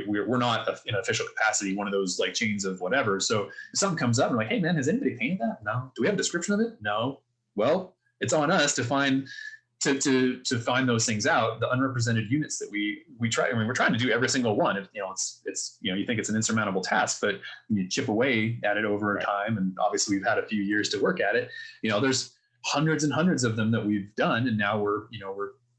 We're not in official capacity, one of those like chains of whatever. So if something comes up and like, hey man, has anybody painted that? No. Do we have a description of it? No. Well, it's on us to find find those things out, the unrepresented units that we try. We're trying to do every single one. It's you think it's an insurmountable task, but you chip away at it over time. And obviously we've had a few years to work at it. There's hundreds and hundreds of them that we've done. And now we're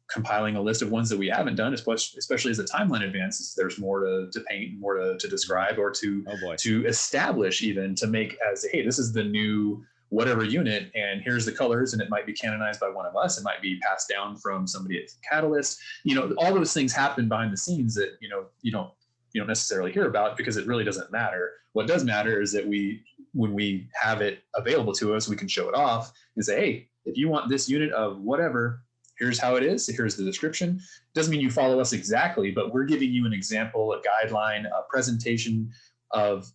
compiling a list of ones that we haven't done, especially as the timeline advances. There's more to paint, more to describe, or to establish, even to make as, hey, this is the new whatever unit, and here's the colors, and it might be canonized by one of us. It might be passed down from somebody at Catalyst. All those things happen behind the scenes that you don't necessarily hear about, because it really doesn't matter. What does matter is that when we have it available to us, we can show it off and say, hey, if you want this unit of whatever, here's how it is. Here's the description. Doesn't mean you follow us exactly, but we're giving you an example, a guideline, a presentation of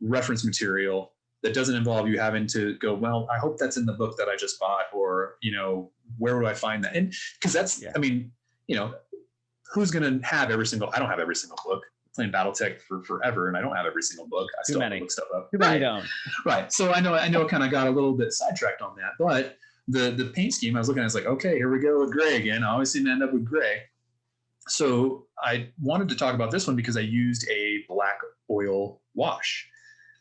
reference material that doesn't involve you having to go, well, I hope that's in the book that I just bought, or, where would I find that? And because that's, who's going to have every single, I don't have every single book. I'm playing BattleTech for forever, and I don't have every single book. I still have to look stuff up. Too many don't. Right. So I know it kind of got a little bit sidetracked on that, but the paint scheme, I was looking at, it's like, okay, here we go with gray again. I always seem to end up with gray. So I wanted to talk about this one because I used a black oil wash.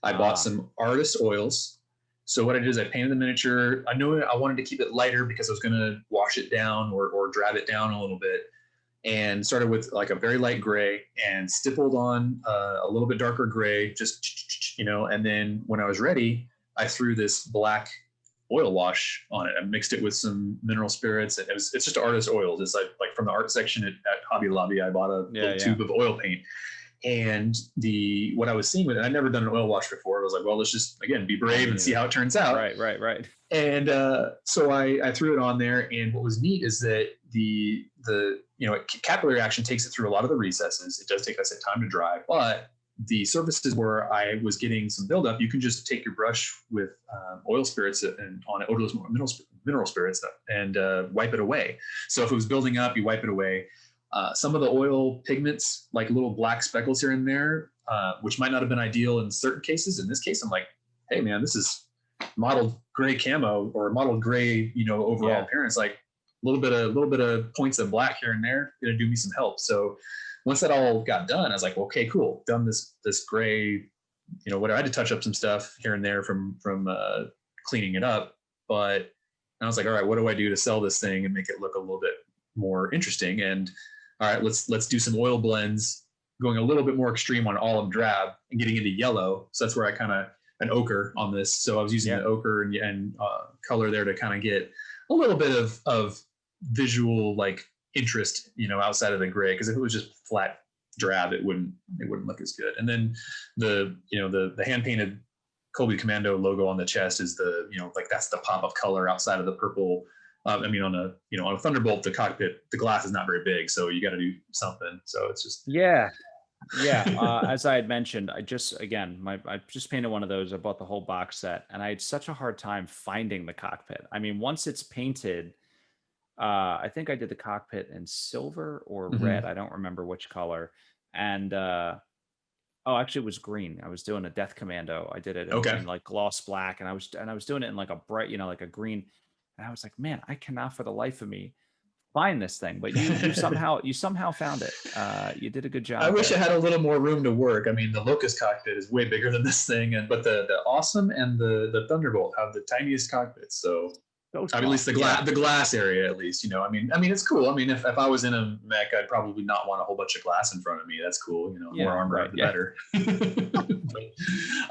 I bought some artist oils. So what I did is I painted the miniature. I knew I wanted to keep it lighter because I was going to wash it down or drab it down a little bit, and started with like a very light gray and stippled on a little bit darker gray, just, and then when I was ready, I threw this black oil wash on it. I mixed it with some mineral spirits. It's just artist oils. It's like from the art section at Hobby Lobby, I bought a little tube of oil paint. And what I was seeing with it, I'd never done an oil wash before. I was like, well, let's just, again, be brave and see how it turns out. Right. And so I threw it on there. And what was neat is that the capillary action takes it through a lot of the recesses. It does take us a time to dry, but the surfaces where I was getting some buildup, you can just take your brush with oil spirits and on odorless mineral spirits and wipe it away. So if it was building up, you wipe it away. Some of the oil pigments, like little black speckles here and there, which might not have been ideal in certain cases. In this case, I'm like, hey man, this is mottled gray camo or mottled gray, overall appearance. Like a little bit of points of black here and there, gonna do me some help. So once that all got done, I was like, well, okay, cool. Done this gray, whatever. I had to touch up some stuff here and there from cleaning it up, but I was like, all right, what do I do to sell this thing and make it look a little bit more interesting? And all right, let's do some oil blends, going a little bit more extreme on olive drab and getting into yellow. So that's where I kind of an ochre on this. So I was using the ochre and color there to kind of get a little bit of visual like interest, outside of the gray. Because if it was just flat drab, it wouldn't look as good. And then the hand painted Colby Commando logo on the chest is that's the pop of color outside of the purple. On a Thunderbolt, the cockpit, the glass is not very big, so you got to do something. So it's just as I had mentioned, I just painted one of those. I bought the whole box set, and I had such a hard time finding the cockpit. I mean, once it's painted, I think I did the cockpit in silver or red. I don't remember which color. And actually, it was green. I was doing a Death Commando. I did it in like gloss black, and I was doing it in like a bright, like a green. And I was like, man, I cannot for the life of me find this thing. But you somehow found it. You did a good job. I wish I had a little more room to work. I mean, the Locust cockpit is way bigger than this thing, but the Awesome and the Thunderbolt have the tiniest cockpits. So at least the glass area, at least, I mean, it's cool. I mean, if I was in a mech, I'd probably not want a whole bunch of glass in front of me. That's cool. More armor, the better.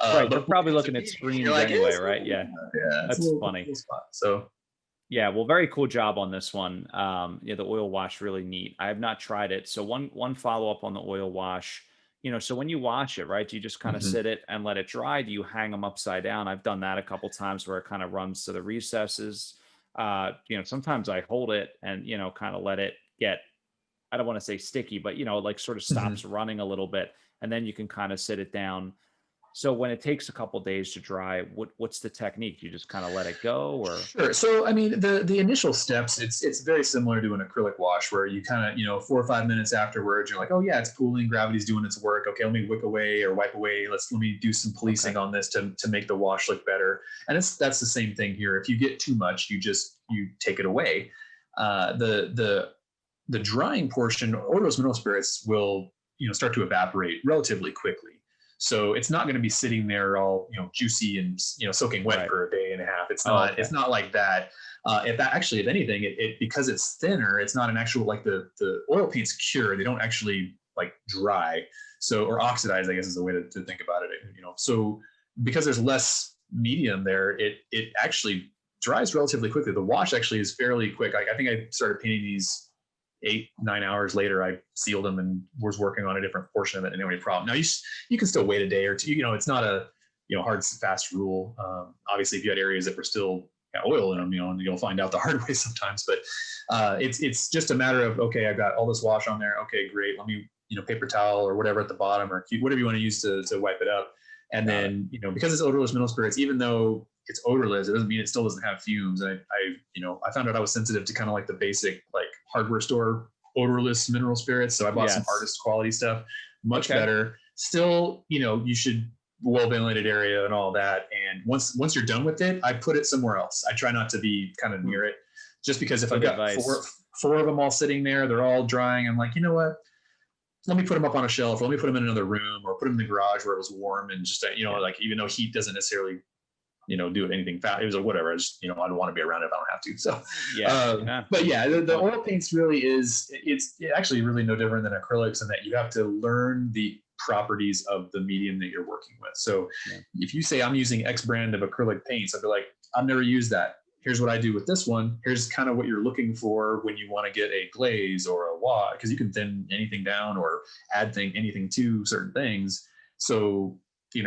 But they're probably looking at screens anyway, right? Yeah. That's funny. Cool spot, so. Yeah, well, very cool job on this one. The oil wash, really neat. I have not tried it. So one follow up on the oil wash, so when you wash it, right, do you just kind of sit it and let it dry? Do you hang them upside down? I've done that a couple times where it kind of runs to the recesses. Sometimes I hold it and, kind of let it get I don't want to say sticky, but like sort of stops running a little bit, and then you can kind of sit it down. So when it takes a couple days to dry, what's the technique? You just kind of let it go, or? Sure. So, I mean, the initial steps, it's very similar to an acrylic wash where you kind of, 4 or 5 minutes afterwards, you're like, oh yeah, it's cooling, gravity's doing its work. Okay, let me wick away or wipe away. Let me do some policing on this to make the wash look better. And that's the same thing here. If you get too much, you take it away. The drying portion, odorless mineral spirits will, start to evaporate relatively quickly. So it's not going to be sitting there all, juicy and, soaking wet for a day and a half. It's not, it's not like that. If anything, it because it's thinner, it's not an actual, like the oil paints cure. They don't actually like dry. So, or oxidize, I guess is the way to think about it, so because there's less medium there, it actually dries relatively quickly. The wash actually is fairly quick. I think I started painting these 8-9 hours later. I sealed them and was working on a different portion of it and no problem. Now you can still wait a day or two. It's not a hard fast rule. Obviously, if you had areas that were still got oil in them, and you'll find out the hard way sometimes. But it's just a matter of, okay, I've got all this wash on there. Okay, great. Let me paper towel or whatever at the bottom, or whatever you want to use to wipe it up. And then because it's odorless mineral spirits, even though it's odorless, it doesn't mean it still doesn't have fumes. I found out I was sensitive to kind of like the basic like hardware store odorless mineral spirits. So I bought some artist quality stuff, much better. Still, you should well ventilated area and all that. And once you're done with it, I put it somewhere else. I try not to be kind of near it, just because if I've got four of them all sitting there, they're all drying. I'm like, you know what? Let me put them up on a shelf, or let me put them in another room, or put them in the garage where it was warm and just, like, even though heat doesn't necessarily do it anything fast. It was whatever. I just, I don't want to be around it if I don't have to. So, but yeah, the oil paints really it's actually really no different than acrylics in that you have to learn the properties of the medium that you're working with. So if you say I'm using X brand of acrylic paints, I'd be like, I've never used that. Here's what I do with this one. Here's kind of what you're looking for when you want to get a glaze or a wash, because you can thin anything down or add anything to certain things. So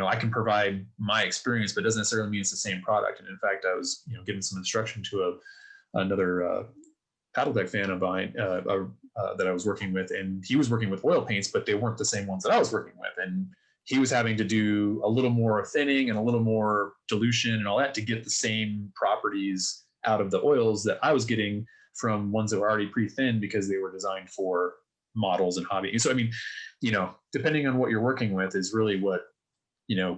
I can provide my experience, but it doesn't necessarily mean it's the same product. And in fact, I was, giving some instruction to another BattleTech fan of mine that I was working with, and he was working with oil paints, but they weren't the same ones that I was working with. And he was having to do a little more thinning and a little more dilution and all that to get the same properties out of the oils that I was getting from ones that were already pre-thinned, because they were designed for models and hobby. So, I mean, depending on what you're working with is really what,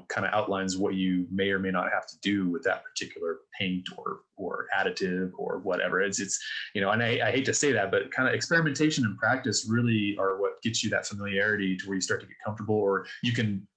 kind of outlines what you may or may not have to do with that particular paint or additive or whatever. It's and I hate to say that, but kind of experimentation and practice really are what gets you that familiarity to where you start to get comfortable, or you can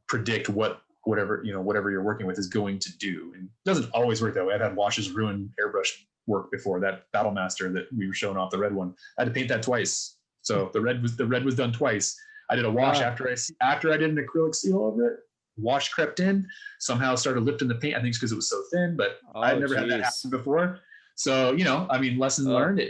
predict whatever you're working with is going to do. And it doesn't always work that way. I've had washes ruin airbrush work before. That Battle Master that we were showing off, the red one, I had to paint that twice. So the red was done twice. I did a wash after I did an acrylic seal over it. Wash crept in, somehow started lifting the paint. I think it's because it was so thin, but I'd never had that happen before. So, lessons learned. It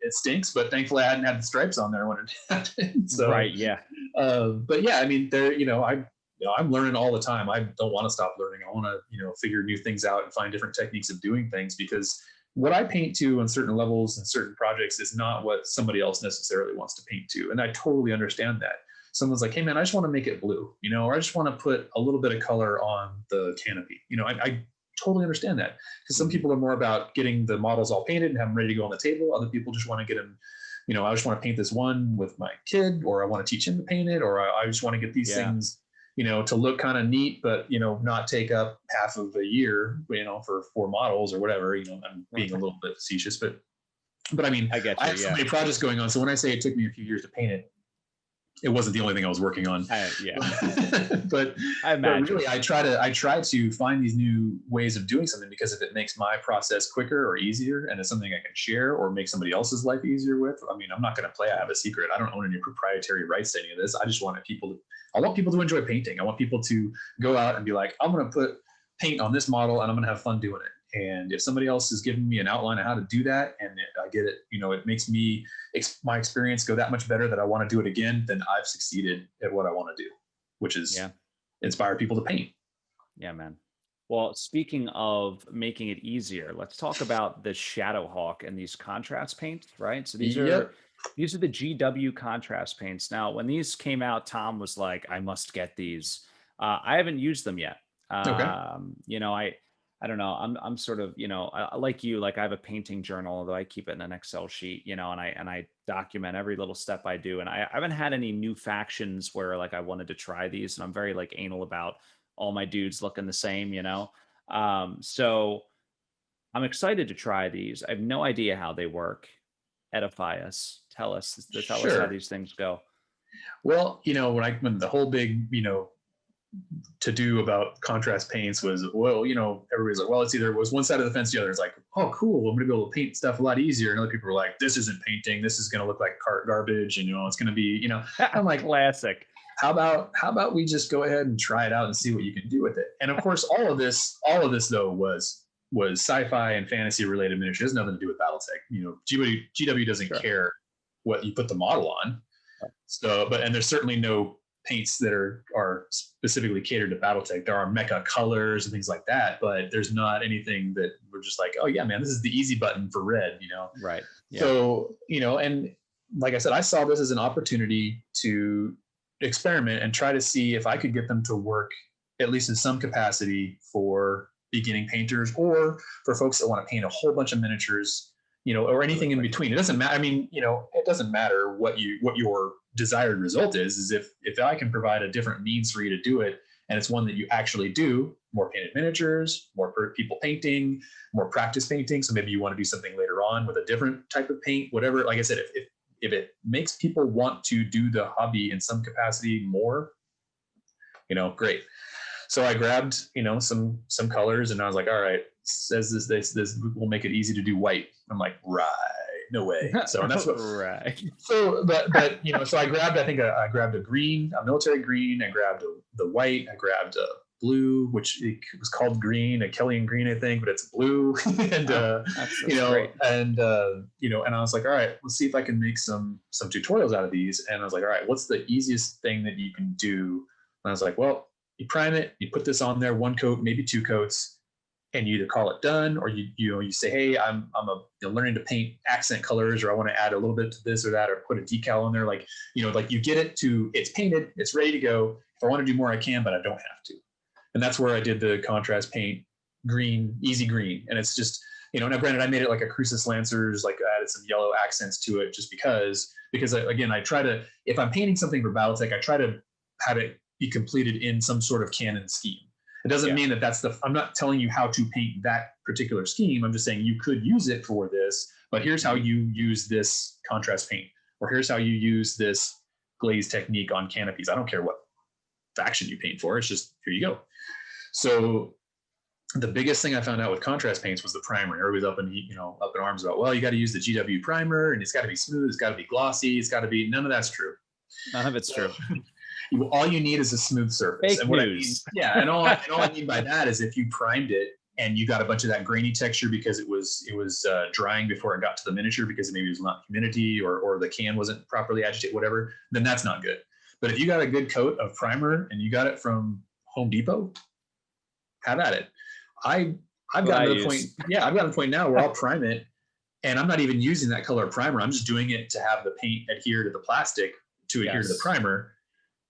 stinks, but thankfully I hadn't had the stripes on there when it happened. So, right, yeah. But yeah, I mean, I'm learning all the time. I don't want to stop learning. I want to, figure new things out and find different techniques of doing things, because what I paint to on certain levels and certain projects is not what somebody else necessarily wants to paint to. And I totally understand that. Someone's like, hey man, I just want to make it blue, or I just want to put a little bit of color on the canopy. I totally understand that, because some people are more about getting the models all painted and have them ready to go on the table. Other people just want to get them, I just want to paint this one with my kid, or I want to teach him to paint it, or I just want to get these things, to look kind of neat, but, not take up half of a year, for 4 models or whatever. I'm being a little bit facetious, but I mean, I have so many projects going on. So when I say it took me a few years to paint it, it wasn't the only thing I was working on. But really, I try to find these new ways of doing something, because if it makes my process quicker or easier, and it's something I can share or make somebody else's life easier with, I mean, I'm not going to play I have a secret. I don't own any proprietary rights to any of this. I just want people to enjoy painting. I want people to go out and be like, I'm going to put paint on this model and I'm going to have fun doing it. And if somebody else is giving me an outline of how to do that, and I get it, it makes my experience go that much better that I want to do it again, then I've succeeded at what I want to do, which is inspire people to paint. Yeah, man. Well, speaking of making it easier, let's talk about the Shadowhawk and these contrast paints, right? So Yep. these are the GW contrast paints. Now, when these came out, Tom was like, "I must get these." I haven't used them yet. Okay. You know, I don't know. I'm sort of, you know, like you, like I have a painting journal, although I keep it in an Excel sheet, you know, and I document every little step I do. And I haven't had any new factions where like I wanted to try these, and I'm very like anal about all my dudes looking the same, you know. So I'm excited to try these. I have no idea how they work. Edify us. Tell us how Sure. these things go. Well, when the whole big, to do about contrast paints was, well, everybody's like, well, it's either it was one side of the fence, the other is like, oh, cool, I'm gonna be able to paint stuff a lot easier. And other people were like, this isn't painting, this is gonna look like cart garbage, and it's gonna be, I'm like, Classic. how about we just go ahead and try it out and see what you can do with it. And of course, all of this though was sci-fi and fantasy related miniatures. It has nothing to do with BattleTech. GW doesn't Sure. care what you put the model on. So, and there's certainly no paints that are specifically catered to BattleTech. There are mecha colors and things like that, but there's not anything that we're just like, oh yeah, man, this is the easy button for red, Right. Yeah. So, and like I said, I saw this as an opportunity to experiment and try to see if I could get them to work at least in some capacity for beginning painters or for folks that want to paint a whole bunch of miniatures, or anything in between. It doesn't matter. I mean, it doesn't matter what your desired result is if I can provide a different means for you to do it, and it's one that you actually do, more painted miniatures, more people painting, more practice painting. So maybe you want to do something later on with a different type of paint, whatever. Like I said, if it makes people want to do the hobby in some capacity more, great. So I grabbed, some colors, and I was like, all right, says this will make it easy to do white. I'm like, right, no way. So and that's what right. So but so I grabbed, I grabbed a green, a military green, I grabbed the white, I grabbed a blue, which it was called green, a Killian green, I think, but it's blue. And That's great. and and I was like, all right, let's see if I can make some tutorials out of these. And I was like, all right, what's the easiest thing that you can do? And I was like, well, you prime it, you put this on there, one coat, maybe two coats, and you either call it done, or you say, hey, I'm learning to paint accent colors, or I want to add a little bit to this or that, or put a decal on there. Like you get it to, it's painted, it's ready to go. If I want to do more, I can, but I don't have to. And that's where I did the contrast paint green, easy green. And it's just, now granted, I made it like a Crucis Lancers, like I added some yellow accents to it just because I try to, if I'm painting something for BattleTech, I try to have it be completed in some sort of canon scheme. It doesn't mean that I'm not telling you how to paint that particular scheme. I'm just saying you could use it for this, but here's how you use this contrast paint, or here's how you use this glaze technique on canopies. I don't care what faction you paint for. It's just, here you go. So the biggest thing I found out with contrast paints was the primer. Everybody's up in arms about, well, you got to use the GW primer, and it's got to be smooth, it's got to be glossy, it's got to be, none of that's true. None of it's true. All you need is a smooth surface. Fake and what news. and all I mean by that is if you primed it and you got a bunch of that grainy texture because it was drying before it got to the miniature, because maybe it was not humidity, or the can wasn't properly agitated, whatever, then that's not good. But if you got a good coat of primer and you got it from Home Depot, have at it. I've gotten to the point. Yeah, I've gotten to the point now where I'll prime it, and I'm not even using that color primer. I'm just doing it to have the paint adhere to the plastic to adhere to the primer.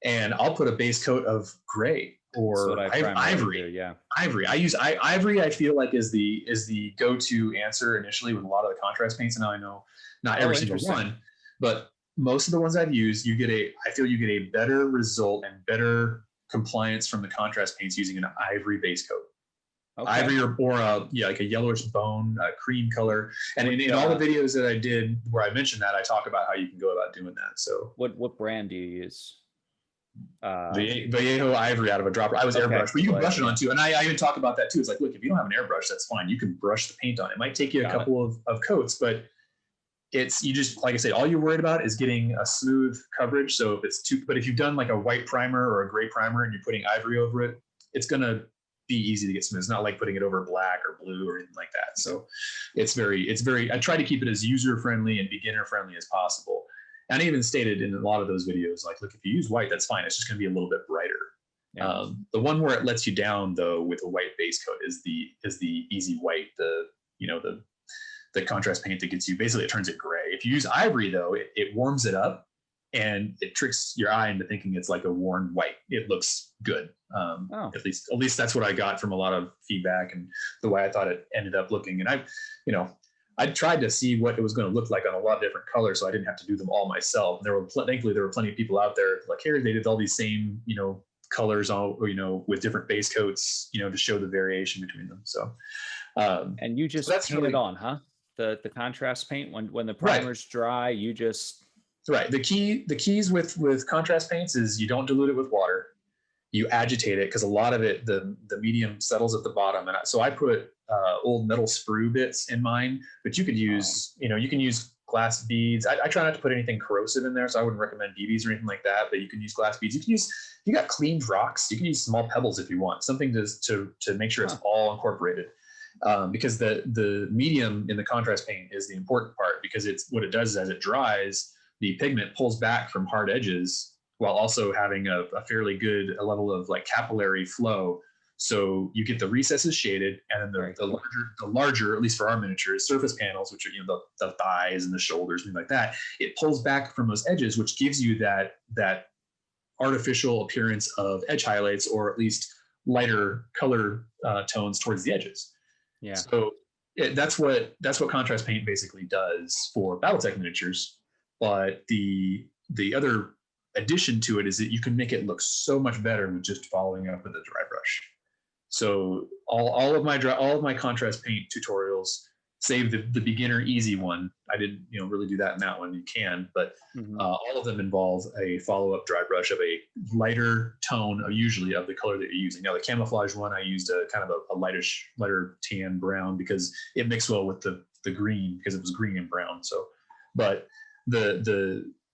And I'll put a base coat of gray or ivory. Ivory. I use ivory. I feel like is the go-to answer initially with a lot of the contrast paints. And now I know not every single one, but most of the ones I've used, I feel you get a better result and better compliance from the contrast paints using an ivory base coat. Okay. Ivory or like a yellowish bone, cream color. And in all the videos that I did where I mentioned that, I talk about how you can go about doing that. So what brand do you use? Vallejo ivory out of a dropper. I was airbrush, but you can brush it on too. And I even talk about that too. It's like, look, if you don't have an airbrush, that's fine. You can brush the paint on it. It might take you a couple of coats, but you just, like I say, all you're worried about is getting a smooth coverage. So but if you've done like a white primer or a gray primer and you're putting ivory over it, it's going to be easy to get smooth. It's not like putting it over black or blue or anything like that. So I try to keep it as user-friendly and beginner-friendly as possible. And I even stated in a lot of those videos, like, look, if you use white, that's fine. It's just going to be a little bit brighter. Yeah. The one where it lets you down though with a white base coat is the easy white, the contrast paint that gets you, basically it turns it gray. If you use ivory though, it warms it up and it tricks your eye into thinking it's like a worn white. It looks good. At least that's what I got from a lot of feedback and the way I thought it ended up looking. And I tried to see what it was going to look like on a lot of different colors, so I didn't have to do them all myself. And thankfully there were plenty of people out there like, here they did all these same colors all with different base coats to show the variation between them. So and you just paint it on, huh? The contrast paint when the primer's dry, you just right. The keys with contrast paints is you don't dilute it with water. You agitate it because a lot of it, the medium settles at the bottom. And so I put old metal sprue bits in mine, but you could use, you can use glass beads. I try not to put anything corrosive in there, so I wouldn't recommend BBs or anything like that, but you can use glass beads. You got cleaned rocks, you can use small pebbles if you want, something to make sure it's all incorporated. Because the medium in the contrast paint is the important part, because what it does is as it dries, the pigment pulls back from hard edges while also having a fairly good level of like capillary flow. So you get the recesses shaded, and then the larger, at least for our miniatures, surface panels, which are the thighs and the shoulders, things like that, it pulls back from those edges, which gives you that artificial appearance of edge highlights, or at least lighter color tones towards the edges. Yeah. So that's what contrast paint basically does for BattleTech miniatures. But the other addition to it is that you can make it look so much better with just following up with a dry brush. So all of my contrast paint tutorials, save the beginner easy one. I didn't really do that in that one. You can, but all of them involve a follow-up dry brush of a lighter tone, usually of the color that you're using. Now the camouflage one, I used a kind of a lighter tan brown because it mixed well with the green, because it was green and brown. So, but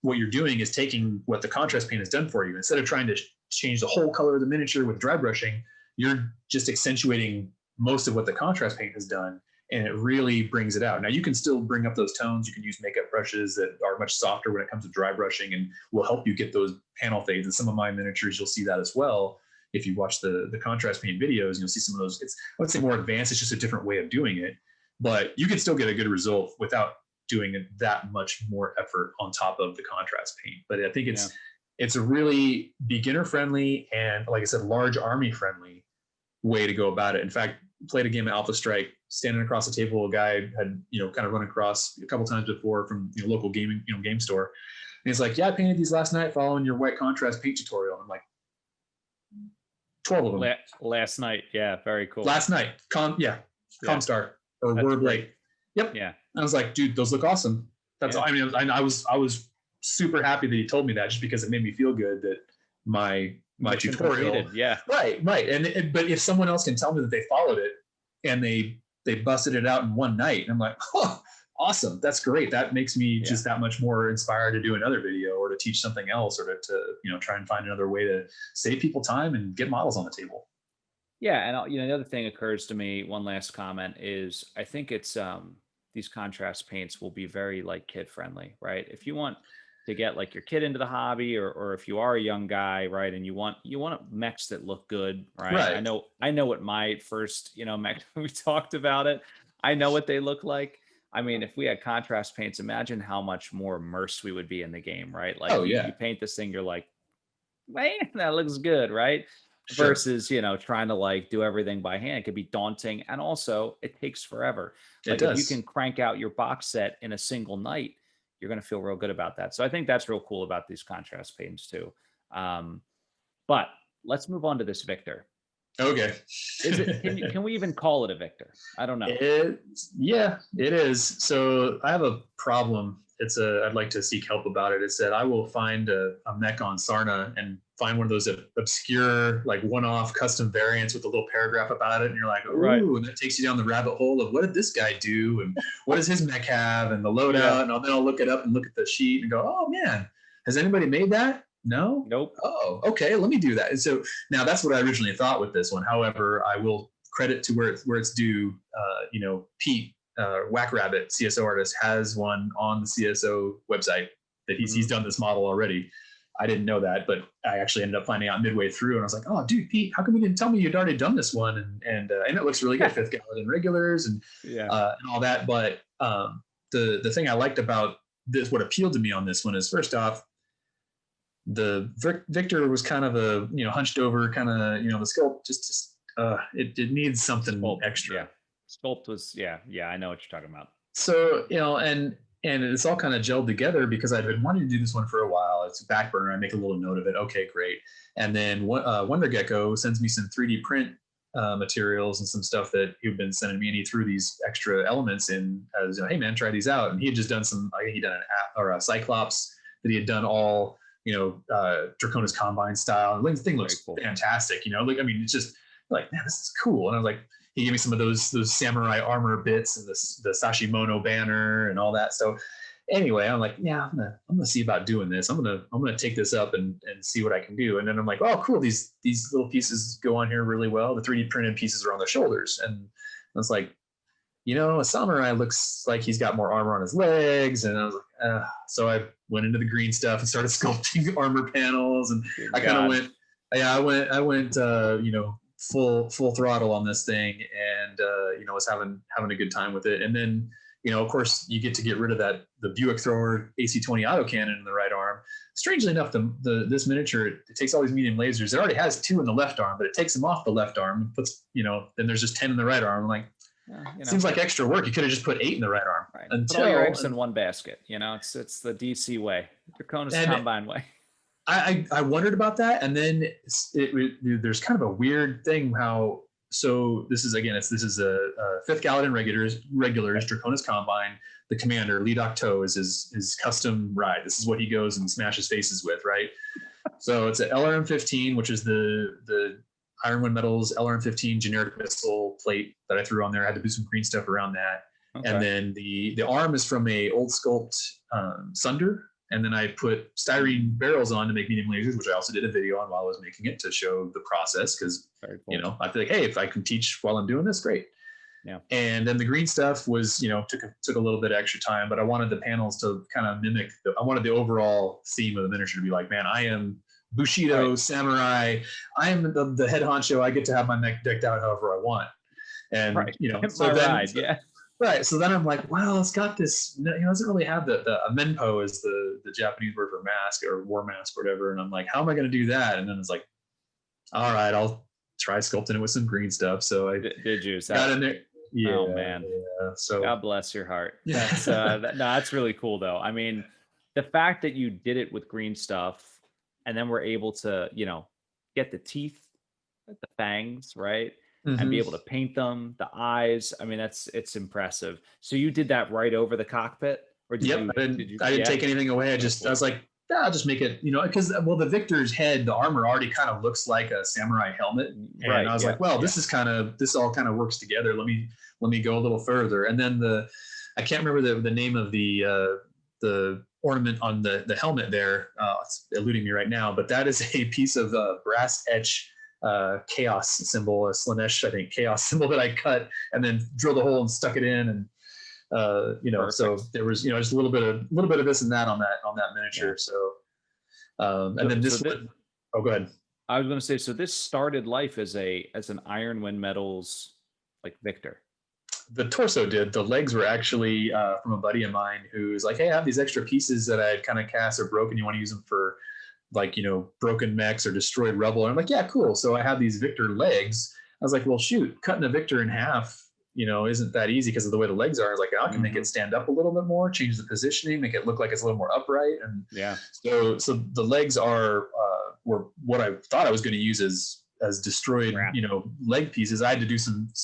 what you're doing is taking what the contrast paint has done for you. Instead of trying to change the whole color of the miniature with dry brushing, you're just accentuating most of what the contrast paint has done, and it really brings it out. Now you can still bring up those tones. You can use makeup brushes that are much softer when it comes to dry brushing and will help you get those panel fades. And some of my miniatures, you'll see that as well. If you watch the contrast paint videos, you'll see some of those. I would say more advanced. It's just a different way of doing it, but you can still get a good result without doing that much more effort on top of the contrast paint. But I think it's a really beginner friendly and, like I said, large army friendly way to go about it. In fact, played a game of Alpha Strike, standing across the table, a guy had kind of run across a couple times before from local gaming game store, and he's like, "Yeah, I painted these last night following your white contrast paint tutorial." And I'm like, 12 of them last night. Yeah, very cool. Last night, Comstar or Wordblade. Yep. Yeah. I was like, dude, those look awesome. That's I mean, I was super happy that he told me that, just because it made me feel good that my tutorial. Right. But if someone else can tell me that they followed it and they busted it out in one night, and I'm like, oh, awesome. That's great. That makes me just that much more inspired to do another video, or to teach something else, or to try and find another way to save people time and get models on the table. Yeah. And the other thing occurs to me, one last comment, is I think it's these contrast paints will be very like kid friendly, right? If you want to get like your kid into the hobby, or if you are a young guy, right, and you want mechs that look good, right? I know what my first mech, we talked about it, I know what they look like. I mean, if we had contrast paints, imagine how much more immersed we would be in the game, right? Like you paint this thing, you're like, man, that looks good, right? Sure. Versus trying to like do everything by hand. It could be daunting, and also it takes forever. Like if you can crank out your box set in a single night, you're going to feel real good about that. So I think that's real cool about these contrast paints too. But let's move on to this Victor. Okay. Can we even call it a Victor? I don't know. It is. So I have a problem. I'd like to seek help about it. It's that I will find a mech on Sarna and find one of those obscure, like one-off custom variants with a little paragraph about it. And you're like, ooh, and that takes you down the rabbit hole of what did this guy do? And what does his mech have? And the loadout. And then I'll look it up and look at the sheet and go, oh man, has anybody made that? No? Nope. Oh, okay. Let me do that. And so now that's what I originally thought with this one. However, I will credit to where it's due. Pete, Whack Rabbit, CSO artist, has one on the CSO website that he's done this model already. I didn't know that, but I actually ended up finding out midway through, and I was like, "Oh, dude, Pete, how come you didn't tell me you'd already done this one?" And it looks really good, fifth gallon in regulars and all that. But the thing I liked about this, what appealed to me on this one is, first off, the Victor was kind of a hunched over kind of the sculpt just it needs something extra. Yeah, sculpt was I know what you're talking about. So and it's all kind of gelled together because I've been wanting to do this one for a while. It's a back burner. I make a little note of it. Okay, great. And then Wonder Gecko sends me some 3D print materials and some stuff that he'd been sending me, and he threw these extra elements in as, hey man, try these out. And he had just done he'd done an app or a Cyclops that he had done all, Draconis Combine style. And the thing looks fantastic, like, I mean, it's just like, man, this is cool. And I was like, he gave me some of those samurai armor bits and the Sashimono banner and all that. So anyway, I'm like, yeah, I'm gonna see about doing this. I'm gonna take this up and see what I can do. And then I'm like, oh, cool. These little pieces go on here really well. The 3D printed pieces are on the shoulders. And I was like, a samurai looks like he's got more armor on his legs. And I was like, so I went into the green stuff and started sculpting armor panels. And I kind of went, I went, full throttle on this thing, and was having a good time with it. And then of course you get to get rid of the Buick thrower AC-20 autocannon in the right arm. Strangely enough, this miniature, it takes all these medium lasers. It already has 2 in the left arm, but it takes them off the left arm and puts then there's just 10 in the right arm. I'm like, seems like extra work. You could have just put 8 in the right arm. Right. Put all your eggs in one basket. It's the DC way, Draconis Combine way. I wondered about that, and then there's kind of a weird thing how. So this is a 5th gallon in regulars Draconis Combine. The commander Lee Docto is his custom ride. This is what he goes and smashes faces with, right? So it's an LRM-15, which is the Ironwind Metals LRM-15 generic missile plate that I threw on there. I had to do some green stuff around that, and then the arm is from a old sculpt Sunder. And then I put styrene barrels on to make medium lasers, which I also did a video on while I was making it to show the process. Because, cool. I feel like, hey, if I can teach while I'm doing this, great. Yeah. And then the green stuff was, took a little bit of extra time, but I wanted the panels to kind of mimic, I wanted the overall theme of the miniature to be like, man, I am Bushido, samurai. I am the head honcho. I get to have my neck decked out however I want. And, Right. So then I'm like, well, it's got this, it doesn't really have the amenpo is the Japanese word for mask or war mask or whatever. And I'm like, how am I going to do that? And then it's like, all right, I'll try sculpting it with some green stuff. So I did you got in there. Yeah, oh man. Yeah. So God bless your heart. That's that's really cool though. I mean, the fact that you did it with green stuff and then we're able to, get the teeth, the fangs, right? And be able to paint them, the eyes. I mean, it's impressive. So you did that right over the cockpit, or did you? I didn't take anything away. I was like, I'll just make it, because the Victor's head, the armor already kind of looks like a samurai helmet, and I was like, well, this all kind of works together. Let me go a little further, and then I can't remember the name of the ornament on the helmet there. It's eluding me right now, but that is a piece of brass etch. Chaos symbol, a Slanesh, I think, chaos symbol that I cut and then drilled a hole and stuck it in, and so there was just a little bit of this and that on that miniature. So and then this one, go ahead. I was going to say, so this started life as an Ironwind Metals like Victor. The torso did. The legs were actually from a buddy of mine who's like, hey, I have these extra pieces that I had kind of cast or broken. You want to use them for like, broken mechs or destroyed rubble? And I'm like, yeah, cool. So I have these Victor legs. I was like, well, shoot, cutting a Victor in half, isn't that easy because of the way the legs are. I was like, I can make it stand up a little bit more, change the positioning, make it look like it's a little more upright. And so the legs were what I thought I was going to use as destroyed, leg pieces. I had to do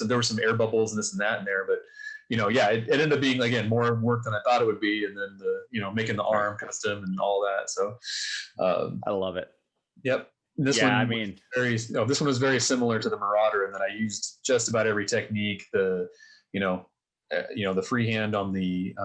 there were some air bubbles and this and that in there, but it ended up being, again, more work than I thought it would be. And then making the arm custom and all that. So I love it. Yep. This one was very similar to the Marauder in that I used just about every technique. The freehand on the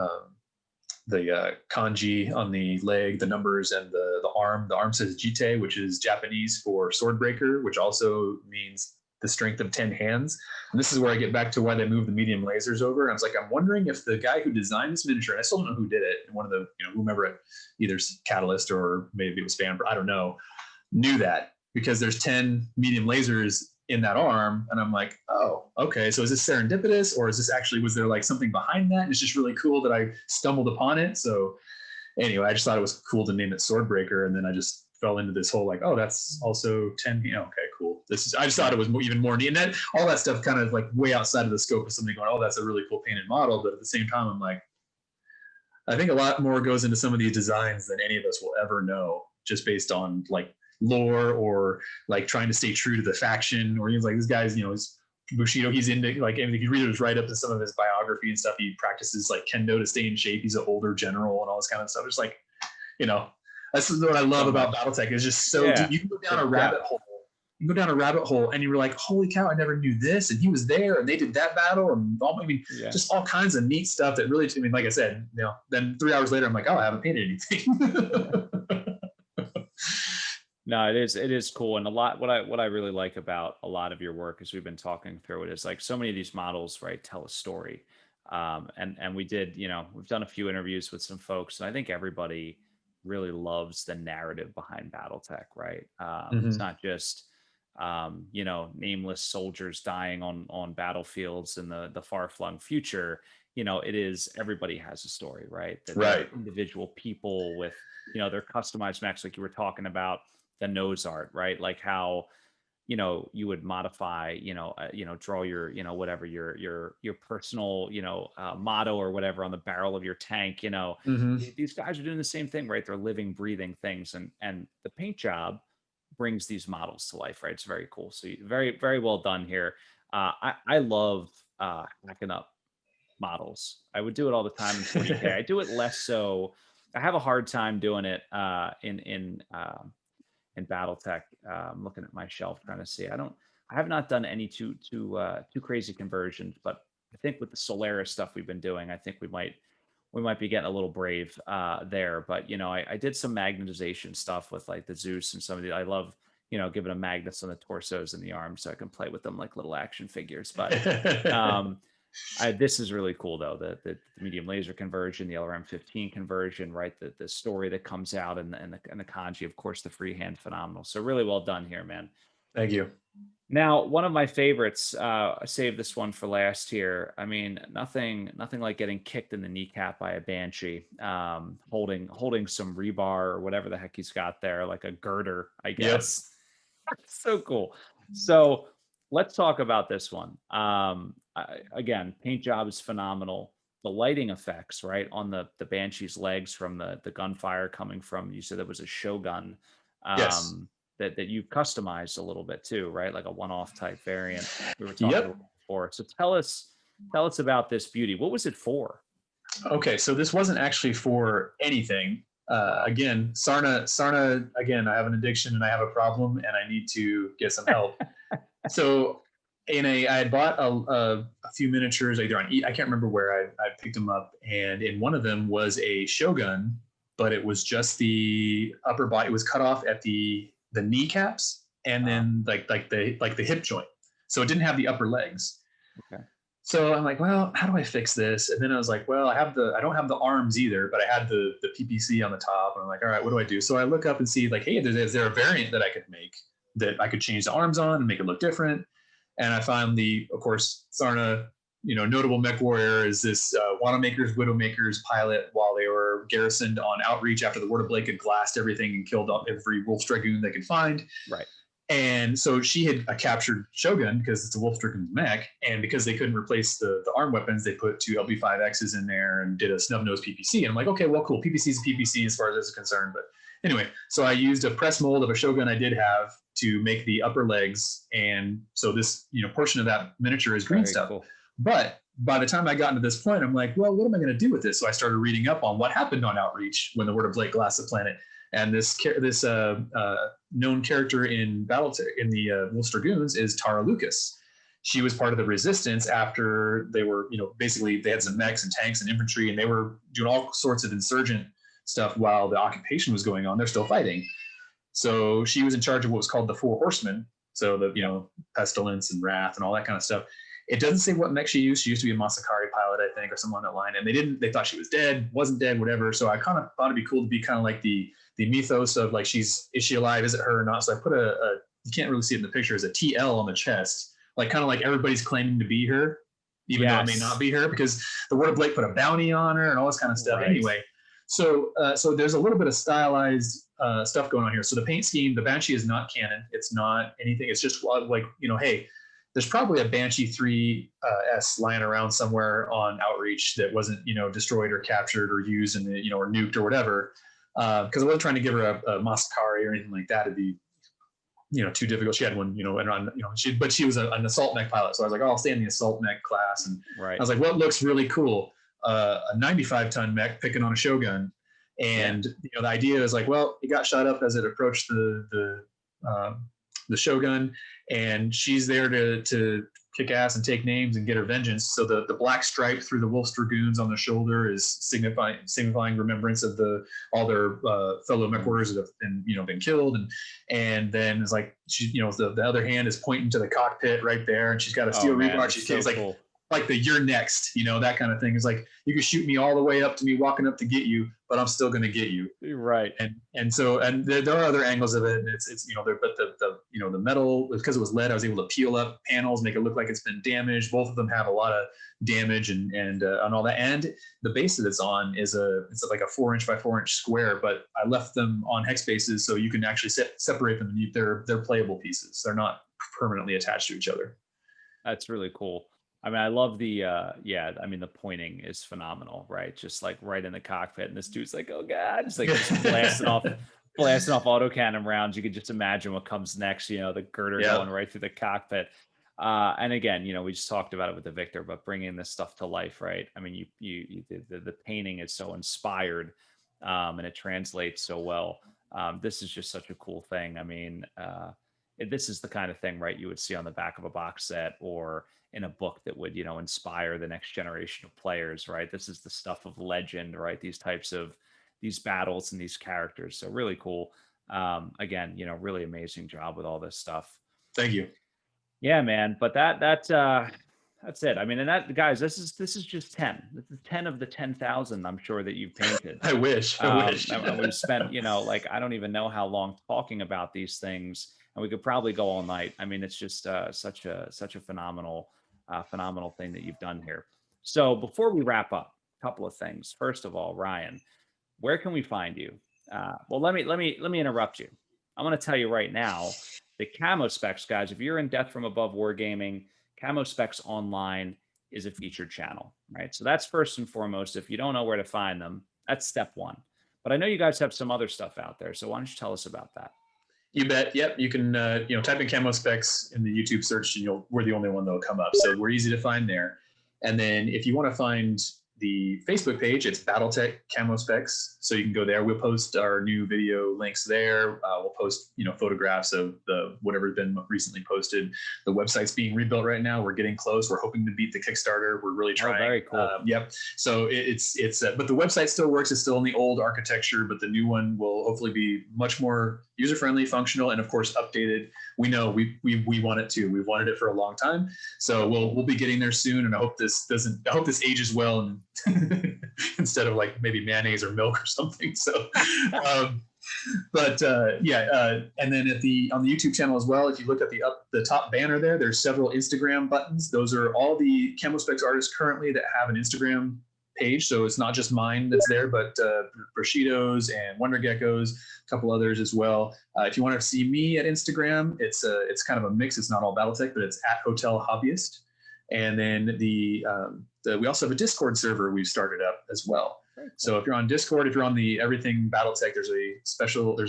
kanji on the leg, the numbers, and the arm. The arm says jite, which is Japanese for sword breaker, which also means the strength of 10 hands. And this is where I get back to why they moved the medium lasers over. And I was like, I'm wondering if the guy who designed this miniature, and I still don't know who did it, one of the, whomever at either Catalyst or maybe it was Fan, I don't know, knew that, because there's 10 medium lasers in that arm. And I'm like, oh, okay. So is this serendipitous, or is this actually, was there like something behind that? And it's just really cool that I stumbled upon it. So anyway, I just thought it was cool to name it Swordbreaker. And then I just fell into this whole like, oh, that's also 10. Okay, cool. I just thought it was even more neat. And then all that stuff kind of like way outside of the scope of something going, oh, that's a really cool painted model. But at the same time, I'm like, I think a lot more goes into some of these designs than any of us will ever know, just based on like lore or like trying to stay true to the faction. Or he's like, this guy's, Bushido, he's into like, if you read his write up to some of his biography and stuff, he practices like kendo to stay in shape. He's an older general and all this kind of stuff. It's like, that's what I love about BattleTech. It's just so deep. You can go down a rabbit hole. You can go down a rabbit hole and you're like, holy cow, I never knew this. And he was there and they did that battle. And just all kinds of neat stuff that really, like I said, then 3 hours later, I'm like, oh, I haven't painted anything. No, it is cool. And what I really like about a lot of your work, as we've been talking through it, is like so many of these models, right, tell a story. And we did, we've done a few interviews with some folks, and I think everybody really loves the narrative behind BattleTech, right? It's not just nameless soldiers dying on battlefields in the far-flung future. It is, everybody has a story, right? That individual people with their customized mechs, like you were talking about the nose art, right? Like how you would modify, draw your, whatever your personal, motto or whatever on the barrel of your tank. These guys are doing the same thing, right? They're living, breathing things, and the paint job brings these models to life, right? It's very cool. So very, very well done here. I love hacking up models. I would do it all the time in 40K. I do it less so. I have a hard time doing it in BattleTech. I'm looking at my shelf trying to see. I have not done any too crazy conversions, but I think with the Solaris stuff we've been doing, I think we might be getting a little brave there. But I did some magnetization stuff with like the Zeus and some of the. I love giving them magnets on the torsos and the arms so I can play with them like little action figures. But this is really cool though. The medium laser conversion, the LRM-15 conversion, right? The story that comes out and the kanji, of course, the freehand, phenomenal. So really well done here, man. Thank you. Now, one of my favorites, I saved this one for last here. I mean, nothing like getting kicked in the kneecap by a Banshee, holding some rebar or whatever the heck he's got there, like a girder, I guess. So cool. So let's talk about this one. Again, paint job is phenomenal. The lighting effects, right, on the Banshee's legs from the gunfire coming from, you said it was a Shogun. That you've customized a little bit too, right? Like a one-off type variant we were talking about before. So tell us about this beauty. What was it for? Okay, so this wasn't actually for anything. Again, Sarna, again, I have an addiction and I have a problem and I need to get some help. So I had bought a few miniatures either on I can't remember where I picked them up, and in one of them was a Shogun, but it was just the upper body. It was cut off at the kneecaps and then like the hip joint, so it didn't have the upper legs. Okay. So I'm like, well, how do I fix this? And then I was like, well, I don't have the arms either, but I had the PPC on the top, and I'm like, all right, what do I do? So I look up and see like, hey, is there a variant that I could make that I could change the arms on and make it look different? And I found of course, Sarna, notable mech warrior is this Wanamaker's Widowmaker's pilot while they were garrisoned on Outreach after the Word of Blake had glassed everything and killed off every Wolf Dragoon they could find. Right. And so she had a captured Shogun because it's a Wolf Dragoon mech. And because they couldn't replace the arm weapons, they put 2 LB5Xs in there and did a snub-nosed PPC. And I'm like, okay, well, cool. PPC is PPC as far as this is concerned. But anyway, so I used a press mold of a Shogun I did have to make the upper legs. And so this, portion of that miniature is green Very stuff. Cool. But by the time I got to this point, I'm like, well, what am I going to do with this? So I started reading up on what happened on Outreach when the Word of Blake glassed the planet. And this known character in BattleTech in the Wolf Dragoons is Tara Lucas. She was part of the resistance after they were, basically they had some mechs and tanks and infantry, and they were doing all sorts of insurgent stuff while the occupation was going on. They're still fighting. So she was in charge of what was called the Four Horsemen. So the, Pestilence and Wrath and all that kind of stuff. It doesn't say what mech she used. She used to be a Masakari pilot, I think, or something on that line. And they thought she was dead, wasn't dead, whatever. So I kind of thought it'd be cool to be kind of like the mythos of like, is she alive? Is it her or not? So I put you can't really see it in the picture, as a TL on the chest, like kind of like everybody's claiming to be her, even though it may not be her, because the Word of Blake put a bounty on her and all this kind of stuff. Right. Anyway, so there's a little bit of stylized stuff going on here. So the paint scheme, the Banshee is not canon. It's not anything. It's just like, hey, there's probably a Banshee 3S lying around somewhere on Outreach that wasn't, destroyed or captured or used and, or nuked or whatever. Because I wasn't trying to give her a Masakari or anything like that. It'd be, too difficult. She had one, but she was an assault mech pilot. So I was like, oh, I'll stay in the assault mech class. And I was like, what looks really cool? A 95-ton mech picking on a Shogun. And, the idea is like, well, it got shot up as it approached the Shogun, and she's there to kick ass and take names and get her vengeance. So the black stripe through the Wolf's Dragoons on the shoulder is signifying remembrance of all their fellow mech warriors that have been killed. And then it's like, she, the other hand is pointing to the cockpit right there, and she's got a steel rebar. She's like, cool. Like the "you're next," that kind of thing. Is like, you can shoot me all the way up to me walking up to get you, but I'm still going to get you. Right. And so there are other angles of it. And it's but the metal, because it was lead, I was able to peel up panels, make it look like it's been damaged. Both of them have a lot of damage and all that. And the base that it's on is it's like a 4-inch by 4-inch square, but I left them on hex bases so you can actually separate them, and they're playable pieces. They're not permanently attached to each other. That's really cool. I mean, I love the the pointing is phenomenal, right? Just like right in the cockpit, and this dude's like, oh God, just like just blasting off autocannon rounds. You could just imagine what comes next, the girder going right through the cockpit. And again, we just talked about it with the Victor, but bringing this stuff to life, right? I mean, the painting is so inspired, and it translates so well. This is just such a cool thing. I mean, this is the kind of thing, right, you would see on the back of a box set or in a book that would, inspire the next generation of players, right? This is the stuff of legend, right? These battles and these characters. So really cool. Again, really amazing job with all this stuff. Thank you. Yeah, man. But that's it. I mean, and that, guys, this is just 10. This is 10 of the 10,000 I'm sure that you've painted. I wish. And we've spent, like, I don't even know how long talking about these things, and we could probably go all night. I mean, it's just such a phenomenal thing that you've done here. So before we wrap up, a couple of things. First of all, Ryan, where can we find you? Well, let me interrupt you. I'm going to tell you right now, the Camo Specs guys, if you're in depth from above wargaming, Camo Specs Online is a featured channel, right? So that's first and foremost. If you don't know where to find them, that's step one. But I know you guys have some other stuff out there, so why don't you tell us about that? You bet. Yep. You can, type in Camo Specs in the YouTube search, and we're the only one that'll come up. So we're easy to find there. And then if you want to find the Facebook page, it's BattleTech Camo Specs. So you can go there. We'll post our new video links there. We'll post, photographs of whatever's been recently posted. The website's being rebuilt right now. We're getting close. We're hoping to beat the Kickstarter. We're really trying. Oh, very cool. Yep. So it's but the website still works. It's still in the old architecture, but the new one will hopefully be much more user-friendly, functional, and of course updated. We know we want it to. We've wanted it for a long time. So we'll be getting there soon. And I hope this ages well and instead of like maybe mayonnaise or milk or something. So, and then on the YouTube channel as well, if you look at the top banner there's several Instagram buttons. Those are all the Camo Specs artists currently that have an Instagram page. So it's not just mine that's there, but Bushido's and Wonder Gecko's, a couple others as well. If you want to see me at Instagram, it's kind of a mix. It's not all BattleTech, but it's at Hotel Hobbyist. And then we also have a Discord server we've started up as well. Cool. So if you're on Discord, if you're on the Everything BattleTech, there's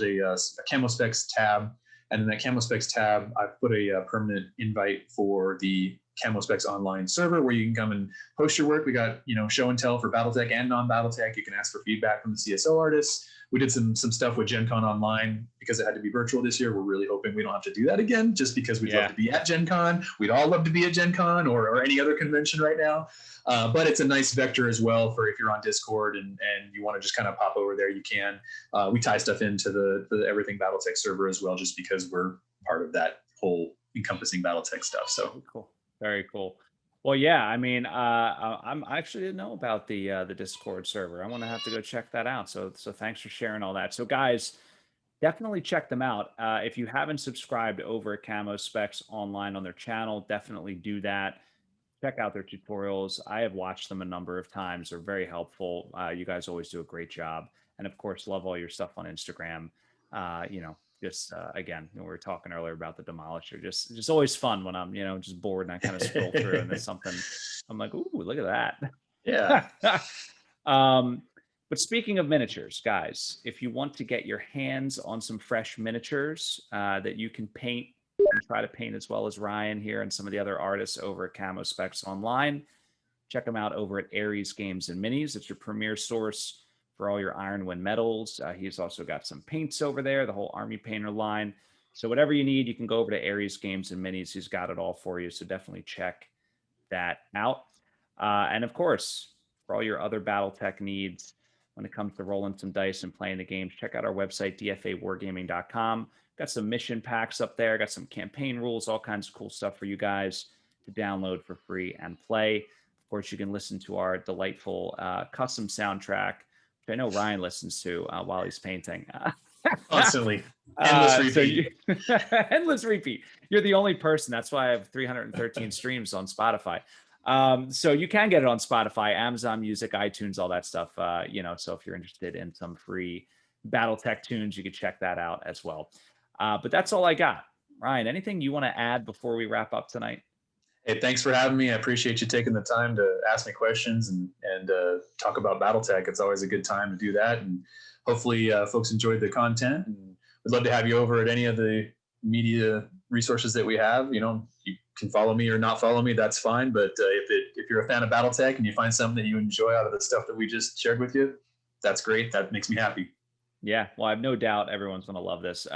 a Camo Specs tab. And in that Camo Specs tab, I've put a permanent invite for the Camo Specs Online server where you can come and post your work. We got, show and tell for BattleTech and non-BattleTech. You can ask for feedback from the CSO artists. We did some stuff with Gen Con Online because it had to be virtual this year. We're really hoping we don't have to do that again, just because we'd love to be at Gen Con. We'd all love to be at Gen Con or any other convention right now. But it's a nice vector as well for if you're on Discord and you want to just kind of pop over there, you can. We tie stuff into the Everything BattleTech server as well, just because we're part of that whole encompassing BattleTech stuff. So Very cool. Very cool. Well, yeah, I mean, I actually didn't know about the Discord server. I'm gonna have to go check that out. So thanks for sharing all that. So guys, definitely check them out. If you haven't subscribed over at Camo Specs Online on their channel, definitely do that. Check out their tutorials. I have watched them a number of times. They're very helpful. You guys always do a great job. And of course, love all your stuff on Instagram. Just again, we were talking earlier about the Demolisher. Just always fun when I'm, just bored and I kind of scroll through and there's something I'm like, ooh, look at yeah, that. But speaking of miniatures, guys, if you want to get your hands on some fresh miniatures that you can paint and try to paint as well as Ryan here and some of the other artists over at Camo Specs Online, check them out over at Ares Games and Minis. It's your premier source for all your Ironwind metals. He's also got some paints over there, the whole Army Painter line. So whatever you need, you can go over to Ares Games and Minis. He's got it all for you. So definitely check that out. And of course, for all your other BattleTech needs, when it comes to rolling some dice and playing the games, check out our website, dfawargaming.com. Got some mission packs up there, got some campaign rules, all kinds of cool stuff for you guys to download for free and play. Of course, you can listen to our delightful custom soundtrack, which I know Ryan listens to while he's painting. constantly. Endless repeat. Endless repeat. You're the only person. That's why I have 313 streams on Spotify. So you can get it on Spotify, Amazon Music, iTunes, all that stuff. So if you're interested in some free BattleTech tunes, you can check that out as well. But that's all I got. Ryan, anything you want to add before we wrap up tonight? Hey, thanks for having me. I appreciate you taking the time to ask me questions and talk about BattleTech. It's always a good time to do that. And hopefully folks enjoyed the content. And we'd love to have you over at any of the media resources that we have. You can follow me or not follow me. That's fine. But if you're a fan of BattleTech and you find something that you enjoy out of the stuff that we just shared with you, that's great. That makes me happy. Yeah, well, I have no doubt everyone's going to love this. The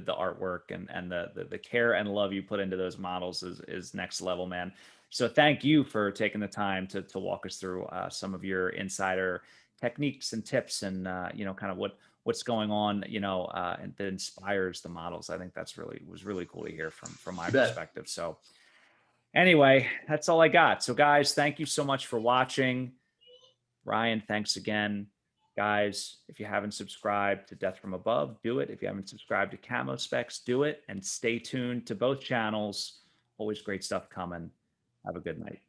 artwork and the care and love you put into those models is next level, man. So thank you for taking the time to walk us through some of your insider techniques and tips and kind of what's going on, and that inspires the models. I think was really cool to hear from my perspective. So anyway, that's all I got. So guys, thank you so much for watching. Ryan, thanks again. Guys, if you haven't subscribed to Death From Above, do it. If you haven't subscribed to Camo Specs, do it. And stay tuned to both channels. Always great stuff coming. Have a good night.